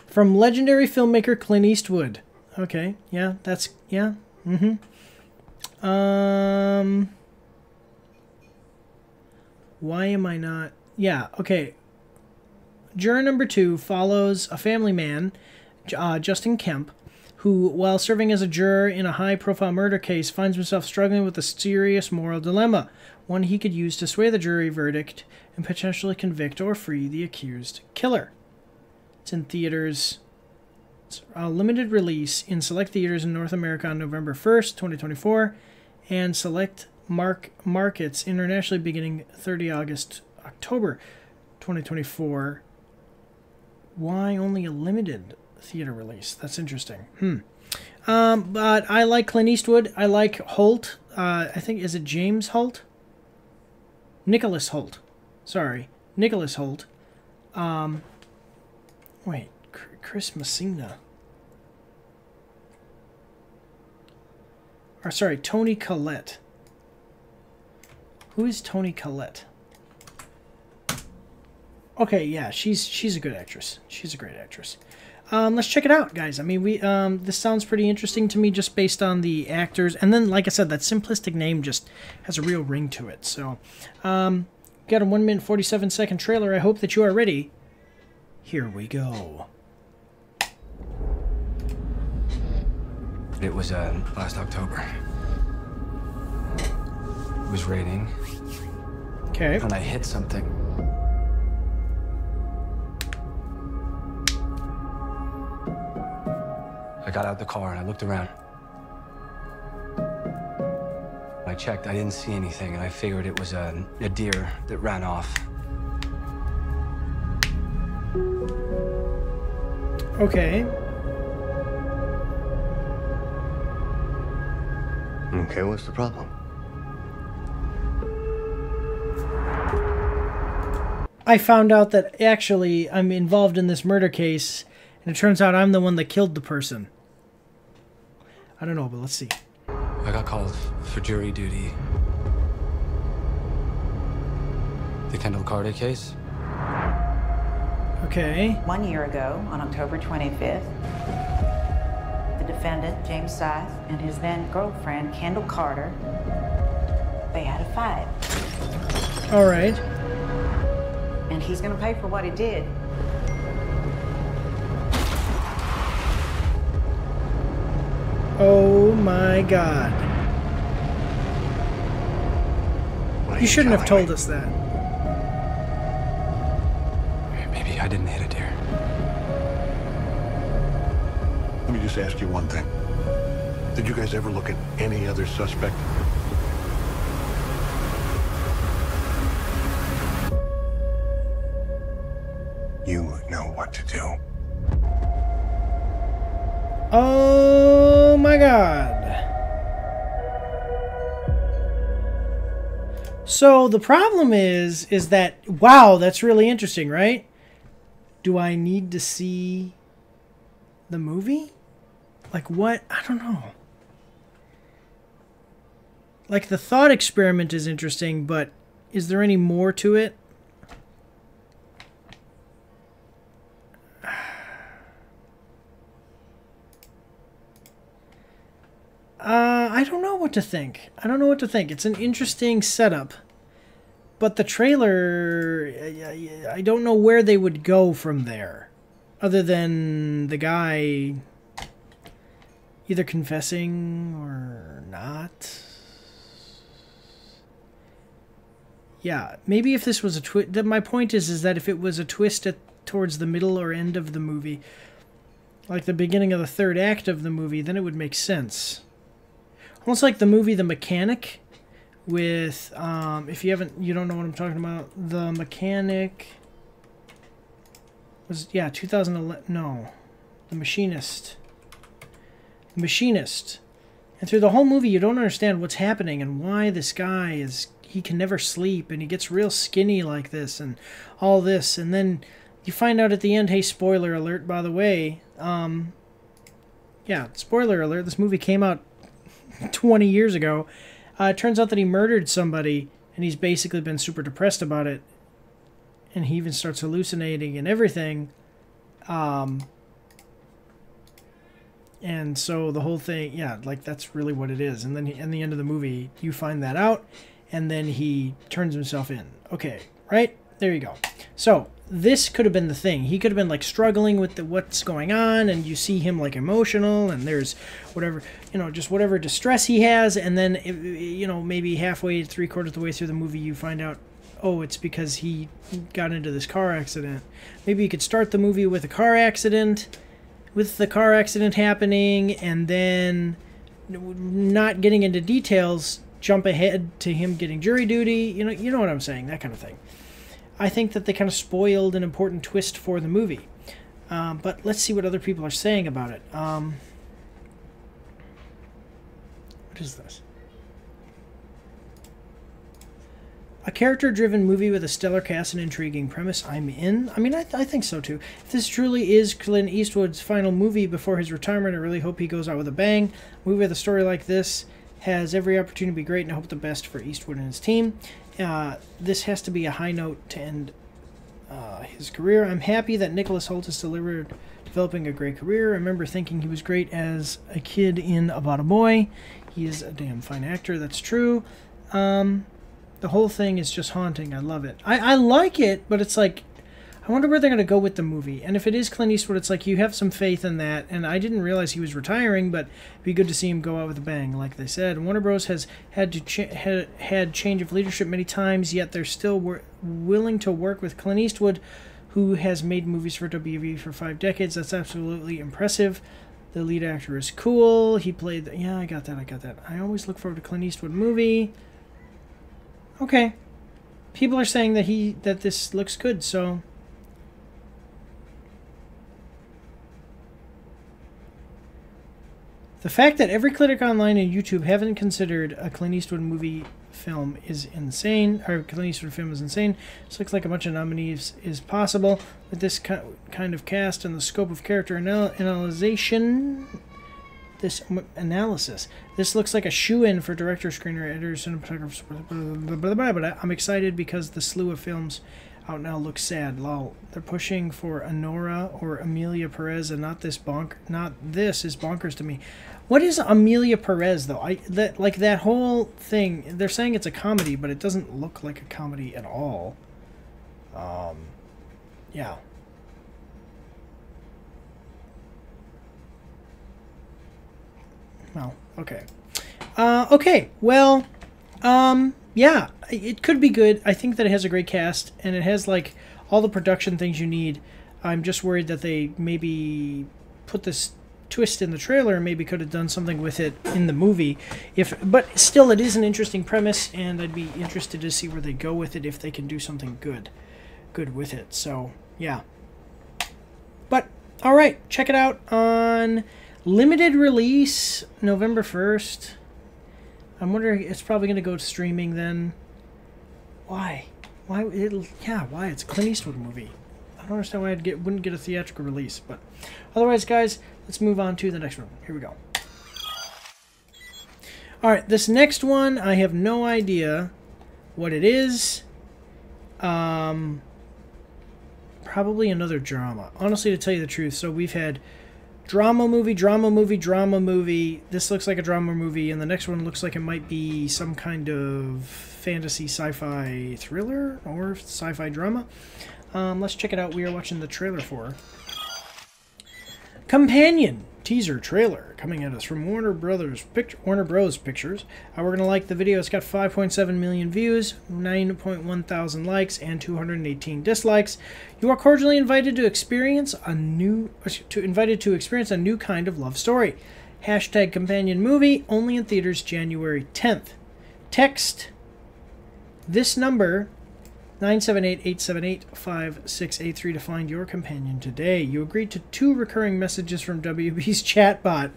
Speaker 1: From legendary filmmaker Clint Eastwood. Okay, yeah, that's, yeah, Why am I not... Yeah, okay. Juror number 2 follows a family man, Justin Kemp, who, while serving as a juror in a high-profile murder case, finds himself struggling with a serious moral dilemma, one he could use to sway the jury verdict and potentially convict or free the accused killer. It's in theaters. It's a limited release in select theaters in North America on November 1st, 2024, and select markets internationally beginning 30 October 2024. Why only a limited theater release? That's interesting. But I like Clint Eastwood. I like Holt. I think, is it James Holt? Nicholas Holt. Sorry. Nicholas Holt. Wait. Chris Messina. Or sorry, Toni Collette. Who is Toni Collette? Okay, yeah, she's a good actress. She's a great actress. Let's check it out, guys. I mean, this sounds pretty interesting to me just based on the actors. And then, like I said, that simplistic name just has a real ring to it. So, got a 1 minute 47 second trailer. I hope that you are ready. Here we go.
Speaker 20: It was last October. It was raining.
Speaker 1: Okay.
Speaker 20: And I hit something. I got out the car and I looked around. I checked, I didn't see anything, and I figured it was a deer that ran off.
Speaker 1: Okay.
Speaker 13: Okay, what's the problem?
Speaker 1: I found out that actually I'm involved in this murder case, and it turns out I'm the one that killed the person. I don't know, but let's see.
Speaker 20: I got called for jury duty. The Kendall Carter case?
Speaker 1: Okay.
Speaker 17: 1 year ago, on October 25th, the defendant, James Scythe, and his then girlfriend, Kendall Carter, they had a fight.
Speaker 1: All right.
Speaker 17: And he's gonna pay for what he did.
Speaker 1: Oh my God. You shouldn't have told us that.
Speaker 20: Maybe I didn't hit a deer.
Speaker 13: Let me just ask you one thing. Did you guys ever look at any other suspect? You know what to do.
Speaker 1: Oh my God. So the problem is that, wow, that's really interesting, right? Do I need to see the movie? Like what? I don't know. Like the thought experiment is interesting, but is there any more to it? I don't know what to think. I don't know what to think. It's an interesting setup. But the trailer, I don't know where they would go from there. Other than the guy either confessing or not. Yeah, maybe if this was a twist... My point is that if it was a twist towards the middle or end of the movie, like the beginning of the third act of the movie, then it would make sense. Almost like the movie The Mechanic with, if you don't know what I'm talking about, The Mechanic was, yeah, 2011, no, The Machinist. The Machinist. And through the whole movie, you don't understand what's happening and why this guy is, he can never sleep and he gets real skinny like this and all this. And then you find out at the end, hey, spoiler alert, by the way, yeah, spoiler alert, this movie came out 20 years ago. It turns out that he murdered somebody and he's basically been super depressed about it, and he even starts hallucinating and everything, and so the whole thing, yeah, like that's really what it is. And then in the end of the movie you find that out, and then he turns himself in. Okay, right? There you go. So this could have been the thing. He could have been like struggling with what's going on, and you see him like emotional, and there's whatever, you know, just whatever distress he has, and then, you know, maybe halfway, 3/4 of the way through the movie, you find out, oh, it's because he got into this car accident. Maybe you could start the movie with a car accident, with the car accident happening, and then, not getting into details, jump ahead to him getting jury duty. You know what I'm saying, that kind of thing. I think that they kind of spoiled an important twist for the movie. But let's see what other people are saying about it. What is this? A character-driven movie with a stellar cast and intriguing premise, I'm in. I mean, I think so too. If this truly is Clint Eastwood's final movie before his retirement, I really hope he goes out with a bang. A movie with a story like this has every opportunity to be great, and I hope the best for Eastwood and his team. This has to be a high note to end his career. I'm happy that Nicholas Hoult is developing a great career. I remember thinking he was great as a kid in About a Boy. He is a damn fine actor, that's true. The whole thing is just haunting. I love it. I like it, but it's like, I wonder where they're going to go with the movie. And if it is Clint Eastwood, it's like you have some faith in that. And I didn't realize he was retiring, but it'd be good to see him go out with a bang, like they said. Warner Bros. Has had change of leadership many times, yet they're still willing to work with Clint Eastwood, who has made movies for WB for 5 decades. That's absolutely impressive. The lead actor is cool. He played... Yeah, I got that. I always look forward to Clint Eastwood movie. Okay. People are saying that this looks good, so... The fact that every critic online and YouTube haven't considered a Clint Eastwood movie film is insane. Or Clint Eastwood film is insane. This looks like a bunch of nominees is possible. With this kind of cast and the scope of character analysis, this looks like a shoe-in for director, screenwriter, editors, cinematographers, but I'm excited because the slew of films out now looks sad. Lol. They're pushing for Anora or Amelia Perez, and not this is bonkers to me. What is Amelia Perez though? That whole thing. They're saying it's a comedy, but it doesn't look like a comedy at all. Yeah. Well, okay. Okay. Well, yeah, it could be good. I think that it has a great cast, and it has like all the production things you need. I'm just worried that they maybe put this twist in the trailer and maybe could have done something with it in the movie. But still, it is an interesting premise, and I'd be interested to see where they go with it if they can do something good with it. So, yeah. But, all right, check it out on limited release November 1st. I'm wondering, it's probably going to go to streaming then. Why? Why? Why? It's a Clint Eastwood movie. I don't understand why wouldn't get a theatrical release. But otherwise, guys, let's move on to the next one. Here we go. Alright, this next one, I have no idea what it is. Probably another drama. Honestly, to tell you the truth, so we've had drama movie. This looks like a drama movie, and the next one looks like it might be some kind of fantasy sci-fi thriller or sci-fi drama. Let's check it out. We are watching the trailer for Companion teaser trailer coming at us from Warner Bros. Pictures. We're going to like the video. It's got 5.7 million views, 9.1 thousand likes, and 218 dislikes. You are cordially invited to experience a new kind of love story. Hashtag Companion Movie, only in theaters January 10th. Text this number 978-878-5683 to find your companion today. You agreed to 2 recurring messages from WB's chatbot.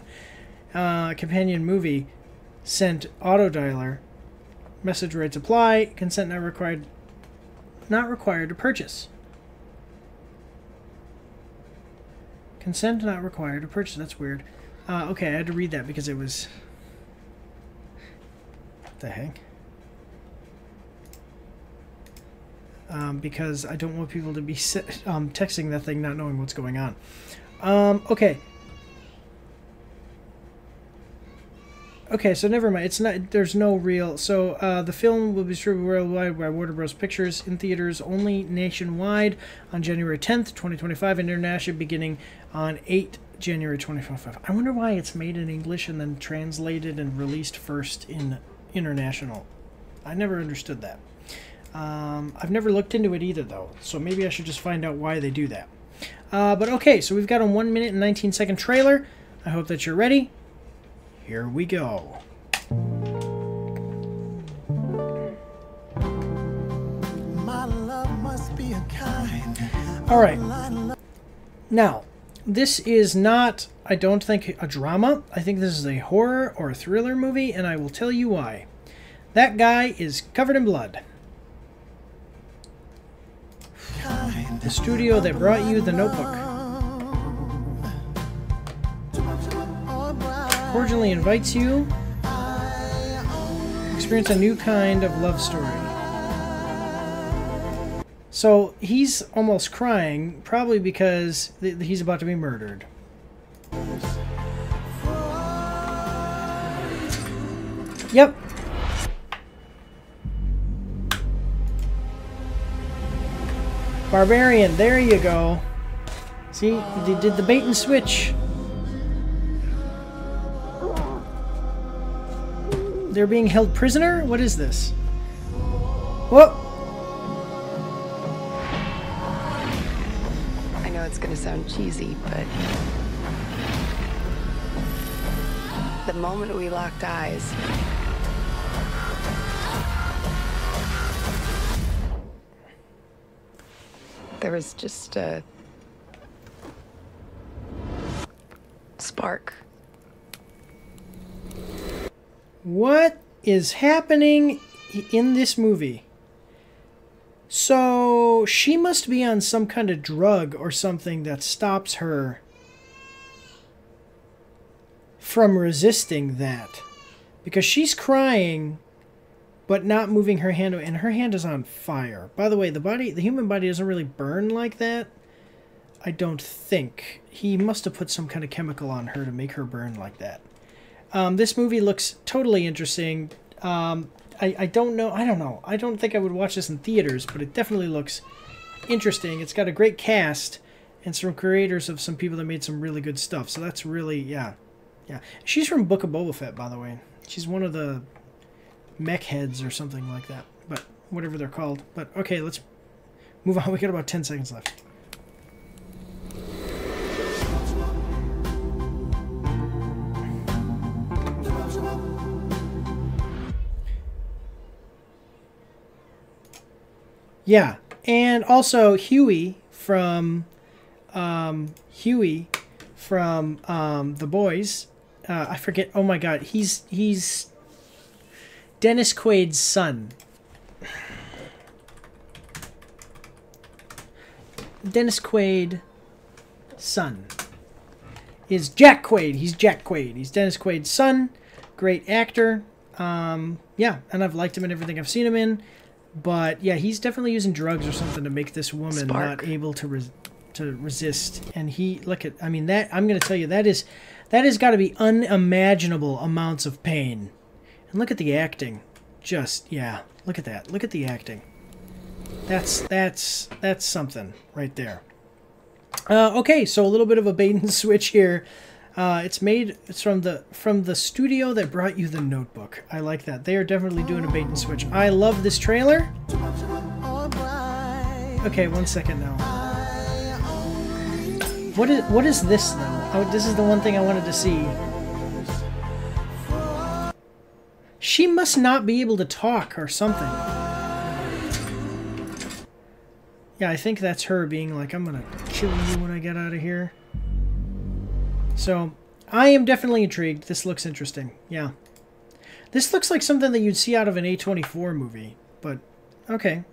Speaker 1: Companion Movie sent auto dialer. Message rates apply. Consent not required. Not required to purchase. Consent not required to purchase. That's weird. Okay, I had to read that because it was... What the heck? Because I don't want people to be texting that thing not knowing what's going on. Okay. Okay, so never mind. It's not. There's no real. So the film will be distributed worldwide by Warner Bros. Pictures in theaters only nationwide on January 10th, 2025, and internationally beginning on 8 January 2025. I wonder why it's made in English and then translated and released first in international. I never understood that. I've never looked into it either, though, so maybe I should just find out why they do that. But okay, so we've got a 1 minute and 19-second trailer. I hope that you're ready. Here we go.
Speaker 21: My love must be a kind.
Speaker 1: All right. Now, this is not, I don't think, a drama. I think this is a horror or a thriller movie, and I will tell you why. That guy is covered in blood. The studio that brought you The Notebook cordially invites you to experience a new kind of love story. So he's almost crying, probably because he's about to be murdered. Yep. Barbarian, there you go. See, they did the bait and switch. They're being held prisoner? What is this? Whoa!
Speaker 10: I know it's gonna sound cheesy, but the moment we locked eyes, there was just a spark.
Speaker 1: What is happening in this movie? So she must be on some kind of drug or something that stops her from resisting that. Because she's crying but not moving her hand, and her hand is on fire. By the way, the human body doesn't really burn like that. I don't think. He must have put some kind of chemical on her to make her burn like that. This movie looks totally interesting. I don't know. I don't think I would watch this in theaters, but it definitely looks interesting. It's got a great cast and some creators of some people that made some really good stuff. So that's really, yeah. She's from Book of Boba Fett, by the way. She's one of the mech heads or something like that. But whatever they're called. But okay, let's move on. We got about 10 seconds left. Yeah, and also Huey from The Boys. I forget. Oh my God, he's Dennis Quaid's son. Dennis Quaid's son is Jack Quaid. He's Jack Quaid. He's Dennis Quaid's son. Great actor. Yeah, and I've liked him in everything I've seen him in. But yeah, he's definitely using drugs or something to make this woman not able to resist. And he, look at, I mean, that, I'm going to tell you, that has got to be unimaginable amounts of pain. And look at the acting. Just, yeah, look at that. Look at the acting. That's something right there. Okay, so a little bit of a bait and switch here. It's from the studio that brought you The Notebook. I like that. They are definitely doing a bait and switch. I love this trailer. Okay, 1 second now. What is this though? Oh, this is the one thing I wanted to see. She must not be able to talk or something. Yeah, I think that's her being like, I'm gonna kill you when I get out of here. So, I am definitely intrigued. This looks interesting. Yeah. This looks like something that you'd see out of an A24 movie. But, okay.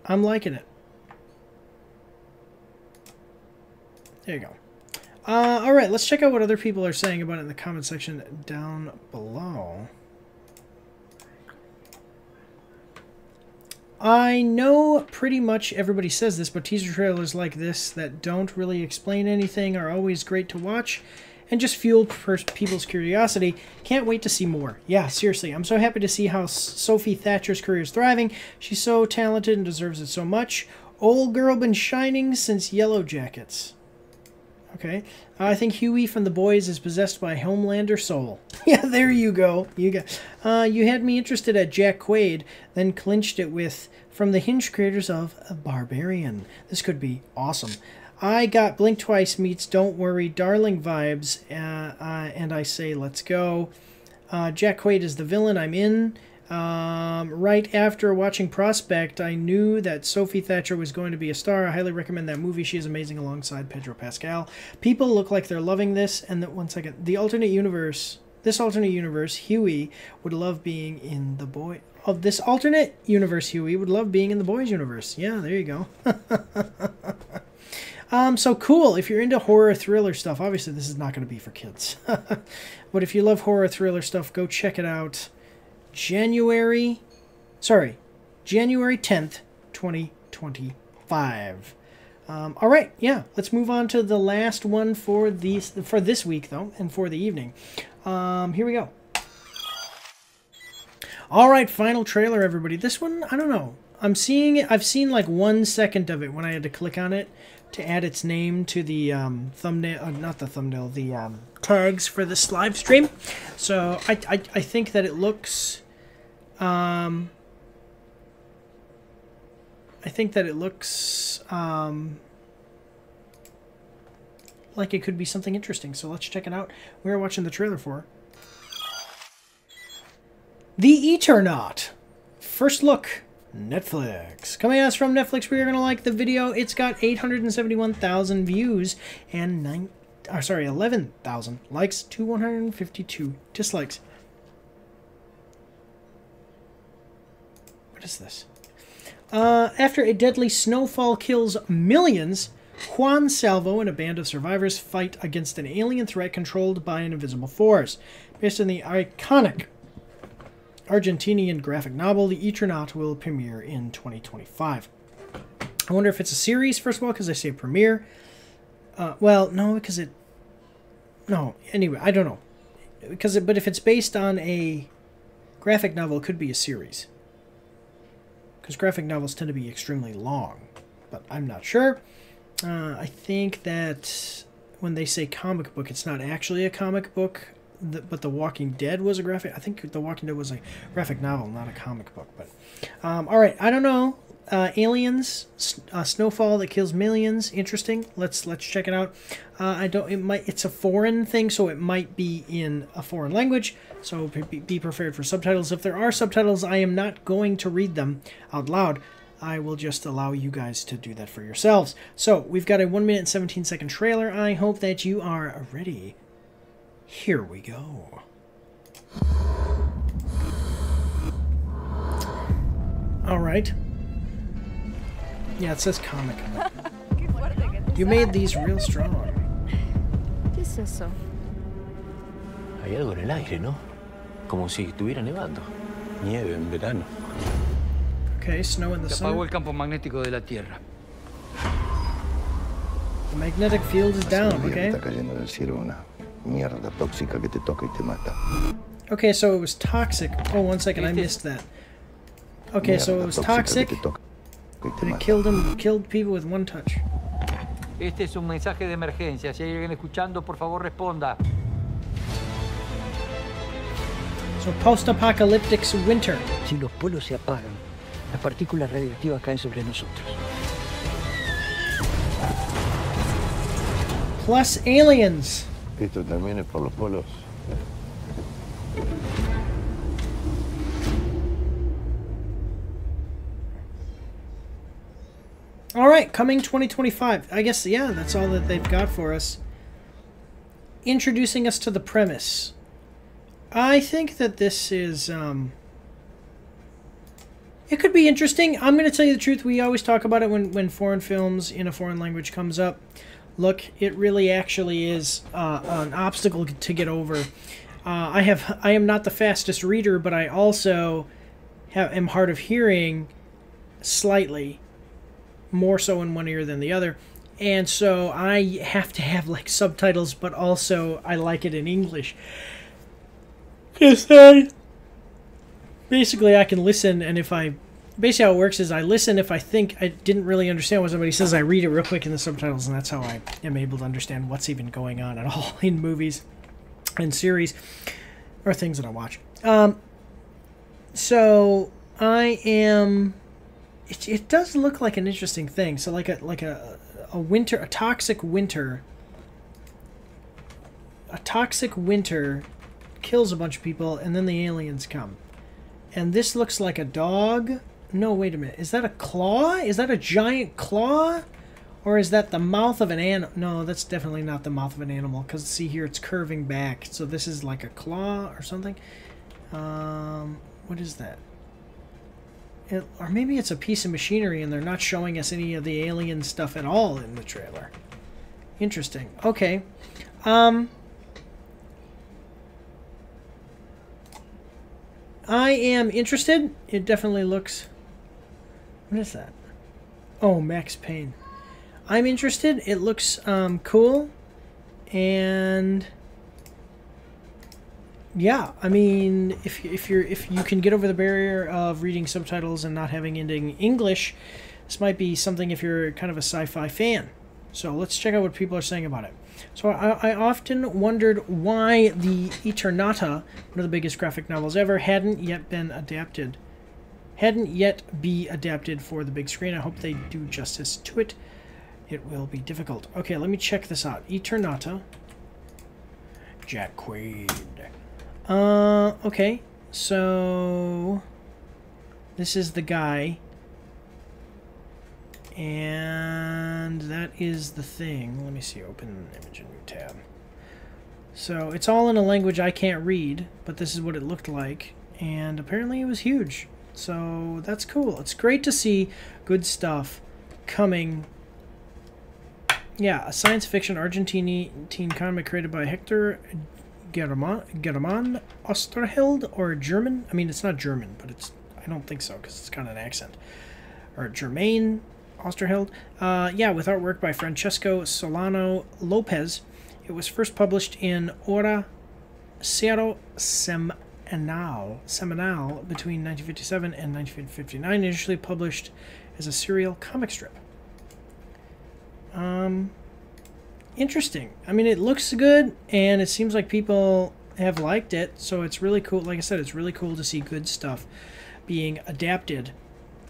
Speaker 1: I'm liking it. There you go. Alright, let's check out what other people are saying about it in the comment section down below. I know pretty much everybody says this, but teaser trailers like this that don't really explain anything are always great to watch. and just fueled people's curiosity. Can't wait to see more. Yeah, seriously, I'm so happy to see how Sophie Thatcher's career is thriving. She's so talented and deserves it so much. Old girl been shining since Yellow Jackets. Okay. I think Huey from The Boys is possessed by Homelander soul. Yeah, there you go. You had me interested at Jack Quaid, then clinched it with from the Hinge creators of Barbarian. This could be awesome. I got Blink Twice meets Don't Worry Darling vibes, and I say let's go. Jack Quaid is the villain. I'm in. Right after watching Prospect, I knew that Sophie Thatcher was going to be a star. I highly recommend that movie. She is amazing alongside Pedro Pascal. People look like they're loving this. And one second, this alternate universe, Huey would love being in the boy. Oh, this alternate universe, Huey would love being in the Boys universe. Yeah, there you go. So cool. If you're into horror thriller stuff, obviously this is not going to be for kids. But if you love horror thriller stuff, go check it out. January 10th, 2025. All right, yeah, let's move on to the last one for this week, though, and for the evening. Here we go. All right, final trailer, everybody. This one, I don't know. I've seen like 1 second of it when I had to click on it to add its name to the thumbnail, not the thumbnail, the tags for this live stream. So I think that it looks, like it could be something interesting. So let's check it out. We're watching the trailer for The Eternaut. First look. Netflix. Coming at us from Netflix, we are going to like the video. It's got 871,000 views and 11,000 likes to 152 dislikes. What is this? After a deadly snowfall kills millions, Juan Salvo and a band of survivors fight against an alien threat controlled by an invisible force. Based on the iconic Argentinian graphic novel, The Eternaut will premiere in 2025. I wonder if it's a series, first of all, because I say premiere. Well, no, because it... No, anyway, I don't know. But if it's based on a graphic novel, it could be a series. Because graphic novels tend to be extremely long. But I'm not sure. I think that when they say comic book, it's not actually a comic book. But The Walking Dead was a graphic... I think The Walking Dead was a graphic novel, not a comic book. But all right, I don't know. Aliens, snowfall that kills millions. Interesting. Let's check it out. It's a foreign thing, so it might be in a foreign language. So be prepared for subtitles. If there are subtitles, I am not going to read them out loud. I will just allow you guys to do that for yourselves. So we've got a 1 minute and 17 second trailer. I hope that you are ready. Here we go. All right. Yeah, it says comic. You made these real strong.
Speaker 10: ¿Qué es eso?
Speaker 4: Hay algo en el aire, ¿no? Como si estuviera nevando. Nieve en verano.
Speaker 1: Okay, snow in the
Speaker 22: Se apagó
Speaker 1: summer.
Speaker 22: el campo magnético de la Tierra.
Speaker 1: The magnetic field is down, okay?
Speaker 13: Está cayendo del cielo una mierda tóxica que te toca y te mata.
Speaker 1: Okay, so it was toxic. Oh, 1 second, I missed that. Okay, so it was toxic, but it killed people with one touch.
Speaker 22: Este es un mensaje de emergencia. Si hay alguien escuchando, por favor responda.
Speaker 1: So post-apocalyptic winter.
Speaker 14: Si los polos se apagan, las partículas radiactivas caen sobre nosotros.
Speaker 1: Plus aliens.
Speaker 13: Esto también es por los polos.
Speaker 1: All right, coming 2025. I guess, yeah, that's all that they've got for us. Introducing us to the premise. I think that this is, it could be interesting. I'm going to tell you the truth. We always talk about it when foreign films in a foreign language comes up. Look, it really actually is an obstacle to get over. I am not the fastest reader, but I also am hard of hearing slightly. More so in one ear than the other. And so I have to have like subtitles, but also I like it in English. Because basically I can listen, and if I... Basically how it works is I listen if I think I didn't really understand what somebody says. I read it real quick in the subtitles, and that's how I am able to understand what's even going on at all in movies and series or things that I watch. So I am... It does look like an interesting thing. So like a winter, a toxic winter kills a bunch of people, and then the aliens come. And this looks like a dog. No, wait a minute. Is that a claw? Is that a giant claw? Or is that the mouth of an animal? No, that's definitely not the mouth of an animal, because see here, it's curving back. So this is like a claw or something. What is that? Or maybe it's a piece of machinery and they're not showing us any of the alien stuff at all in the trailer. Interesting. Okay. I am interested. It definitely looks... What is that? Oh, Max Payne. I'm interested. It looks cool. And... yeah, I mean, if you can get over the barrier of reading subtitles and not having it in English, this might be something if you're kind of a sci-fi fan. So let's check out what people are saying about it. So I often wondered why the Eternata, one of the biggest graphic novels ever, hadn't yet be adapted for the big screen. I hope they do justice to it. It will be difficult. Okay, let me check this out. Eternata. Jack Quaid. Okay, so this is the guy, and that is the thing. Let me see, open image and new tab. So it's all in a language I can't read, but this is what it looked like, and apparently it was huge. So that's cool. It's great to see good stuff coming. Yeah, a science fiction Argentine comic created by Hector German Osterheld, or German. I mean, it's not German, but it's... I don't think so, because it's kind of an accent. Or Germain Osterheld. Yeah, with artwork by Francesco Solano Lopez. It was first published in Hora Cero Semanal between 1957 and 1959, initially published as a serial comic strip. Interesting. I mean, it looks good, and it seems like people have liked it, so it's really cool. Like I said, it's really cool to see good stuff being adapted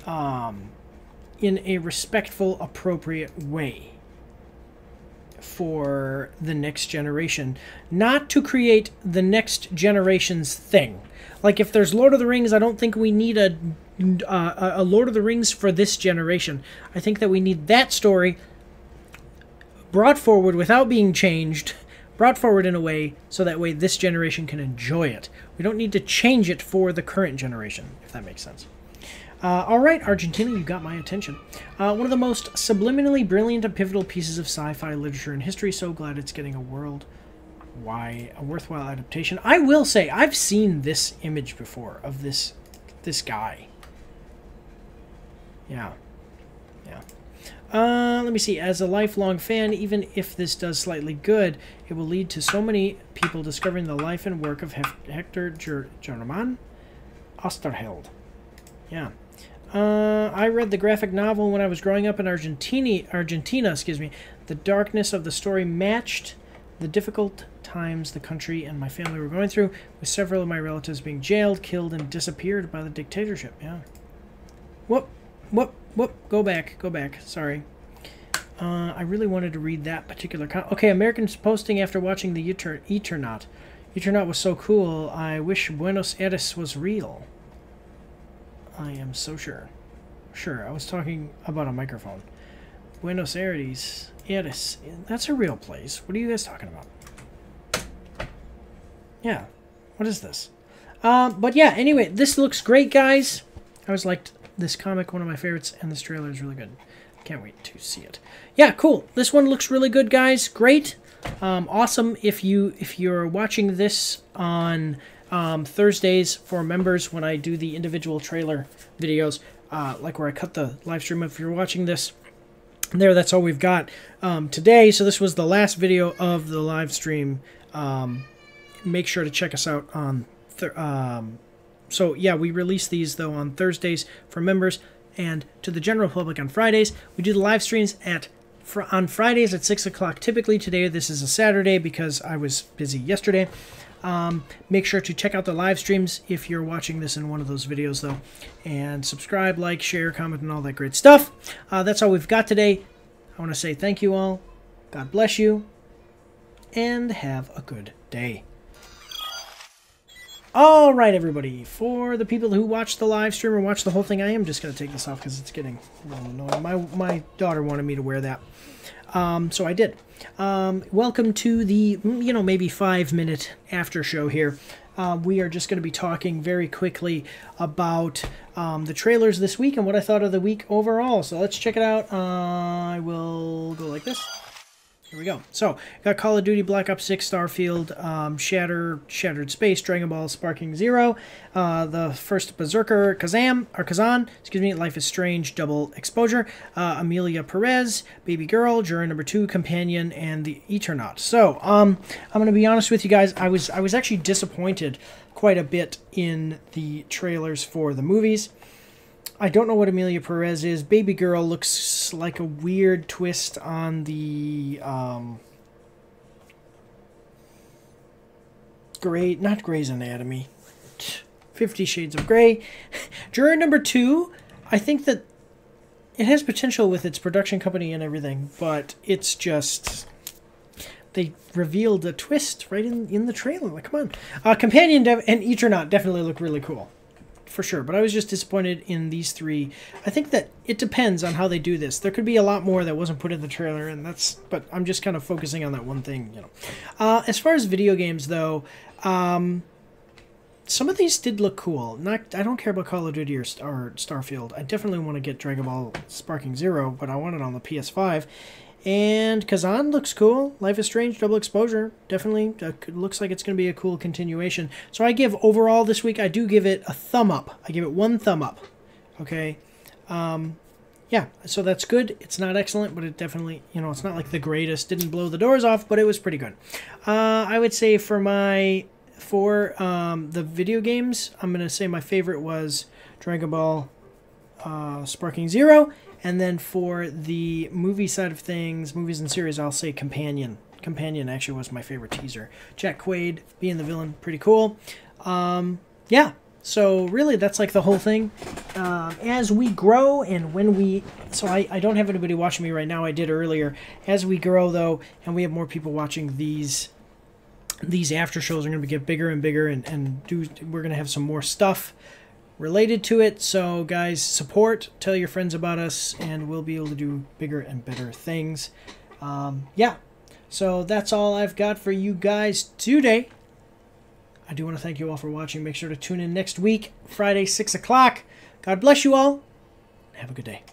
Speaker 1: in a respectful, appropriate way for the next generation. Not to create the next generation's thing. Like, if there's Lord of the Rings, I don't think we need a Lord of the Rings for this generation. I think that we need that story brought forward without being changed, brought forward in a way so that way this generation can enjoy it. We don't need to change it for the current generation, if that makes sense. All right, Argentina, you got my attention. One of the most subliminally brilliant and pivotal pieces of sci-fi literature in history. So glad it's getting a worthwhile adaptation. I will say, I've seen this image before of this guy. Yeah. Let me see. As a lifelong fan, even if this does slightly good, it will lead to so many people discovering the life and work of Hector German Osterheld. Yeah. I read the graphic novel when I was growing up in Argentina. Excuse me. The darkness of the story matched the difficult times the country and my family were going through, with several of my relatives being jailed, killed, and disappeared by the dictatorship. Yeah. Whoop. Go back. Sorry. I really wanted to read that particular okay, Americans posting after watching the Eternaut. Eternaut was so cool. I wish Buenos Aires was real. I am so sure. Sure, I was talking about a microphone. Buenos Aires. That's a real place. What are you guys talking about? Yeah. What is this? But yeah, anyway, this looks great, guys. I always liked this comic, one of my favorites, and this trailer is really good. Can't wait to see it. Yeah, cool. This one looks really good, guys. Great. Awesome. If you're watching this on Thursdays for members, when I do the individual trailer videos, like where I cut the live stream, if you're watching this there, that's all we've got today. So this was the last video of the live stream. Make sure to check us out on so yeah, we release these though on Thursdays for members, and to the general public on Fridays. We do the live streams on Fridays at 6 o'clock typically. Today this is a Saturday because I was busy yesterday. Make sure to check out the live streams if you're watching this in one of those videos though, and subscribe, like, share, comment, and all that great stuff. That's all we've got today. I want to say thank you all, God bless you, and have a good day. All right, everybody, for the people who watch the live stream or watch the whole thing, I am just going to take this off because it's getting a little annoying. My daughter wanted me to wear that, so I did. Welcome to the, maybe 5-minute after show here. We are just going to be talking very quickly about the trailers this week and what I thought of the week overall. So let's check it out. I will go like this. Here we go. So, got Call of Duty, Black Ops 6, Starfield, Shattered Space, Dragon Ball, Sparking Zero, the first Berserker, Kazan, Life is Strange, Double Exposure, Amelia Perez, Baby Girl, Juror Number 2, Companion, and the Eternaut. So, I'm going to be honest with you guys, I was actually disappointed quite a bit in the trailers for the movies. I don't know what Amelia Perez is. Baby Girl looks like a weird twist on the not Grey's Anatomy, 50 Shades of Grey. Juror Number 2, I think that it has potential with its production company and everything, but it's just, they revealed a twist right in the trailer. Like, come on. Companion and Eternaut definitely look really cool, for sure, but I was just disappointed in these three. I think that it depends on how they do this. There could be a lot more that wasn't put in the trailer, but I'm just kind of focusing on that one thing, As far as video games, though, some of these did look cool. I don't care about Call of Duty or Starfield. I definitely want to get Dragon Ball Sparking Zero, but I want it on the PS5. And Kazan looks cool. Life is Strange, Double Exposure. Definitely looks like it's going to be a cool continuation. So I give, overall this week, I do give it a thumb up. I give it 1 thumb up. Okay? Yeah, so that's good. It's not excellent, but it definitely, it's not like the greatest. Didn't blow the doors off, but it was pretty good. I would say for the video games, I'm going to say my favorite was Dragon Ball Sparking Zero. And then for the movie side of things, movies and series, I'll say Companion. Companion actually was my favorite teaser. Jack Quaid being the villain, pretty cool. Yeah, so really that's like the whole thing. As we grow and when we... So I don't have anybody watching me right now. I did earlier. As we grow, though, and we have more people watching, these after shows are going to get bigger and bigger, and we're going to have some more stuff related to it. So guys, support, tell your friends about us, and we'll be able to do bigger and better things. Yeah, so that's all I've got for you guys today. I do want to thank you all for watching. Make sure to tune in next week, Friday, 6 o'clock. God bless you all. Have a good day.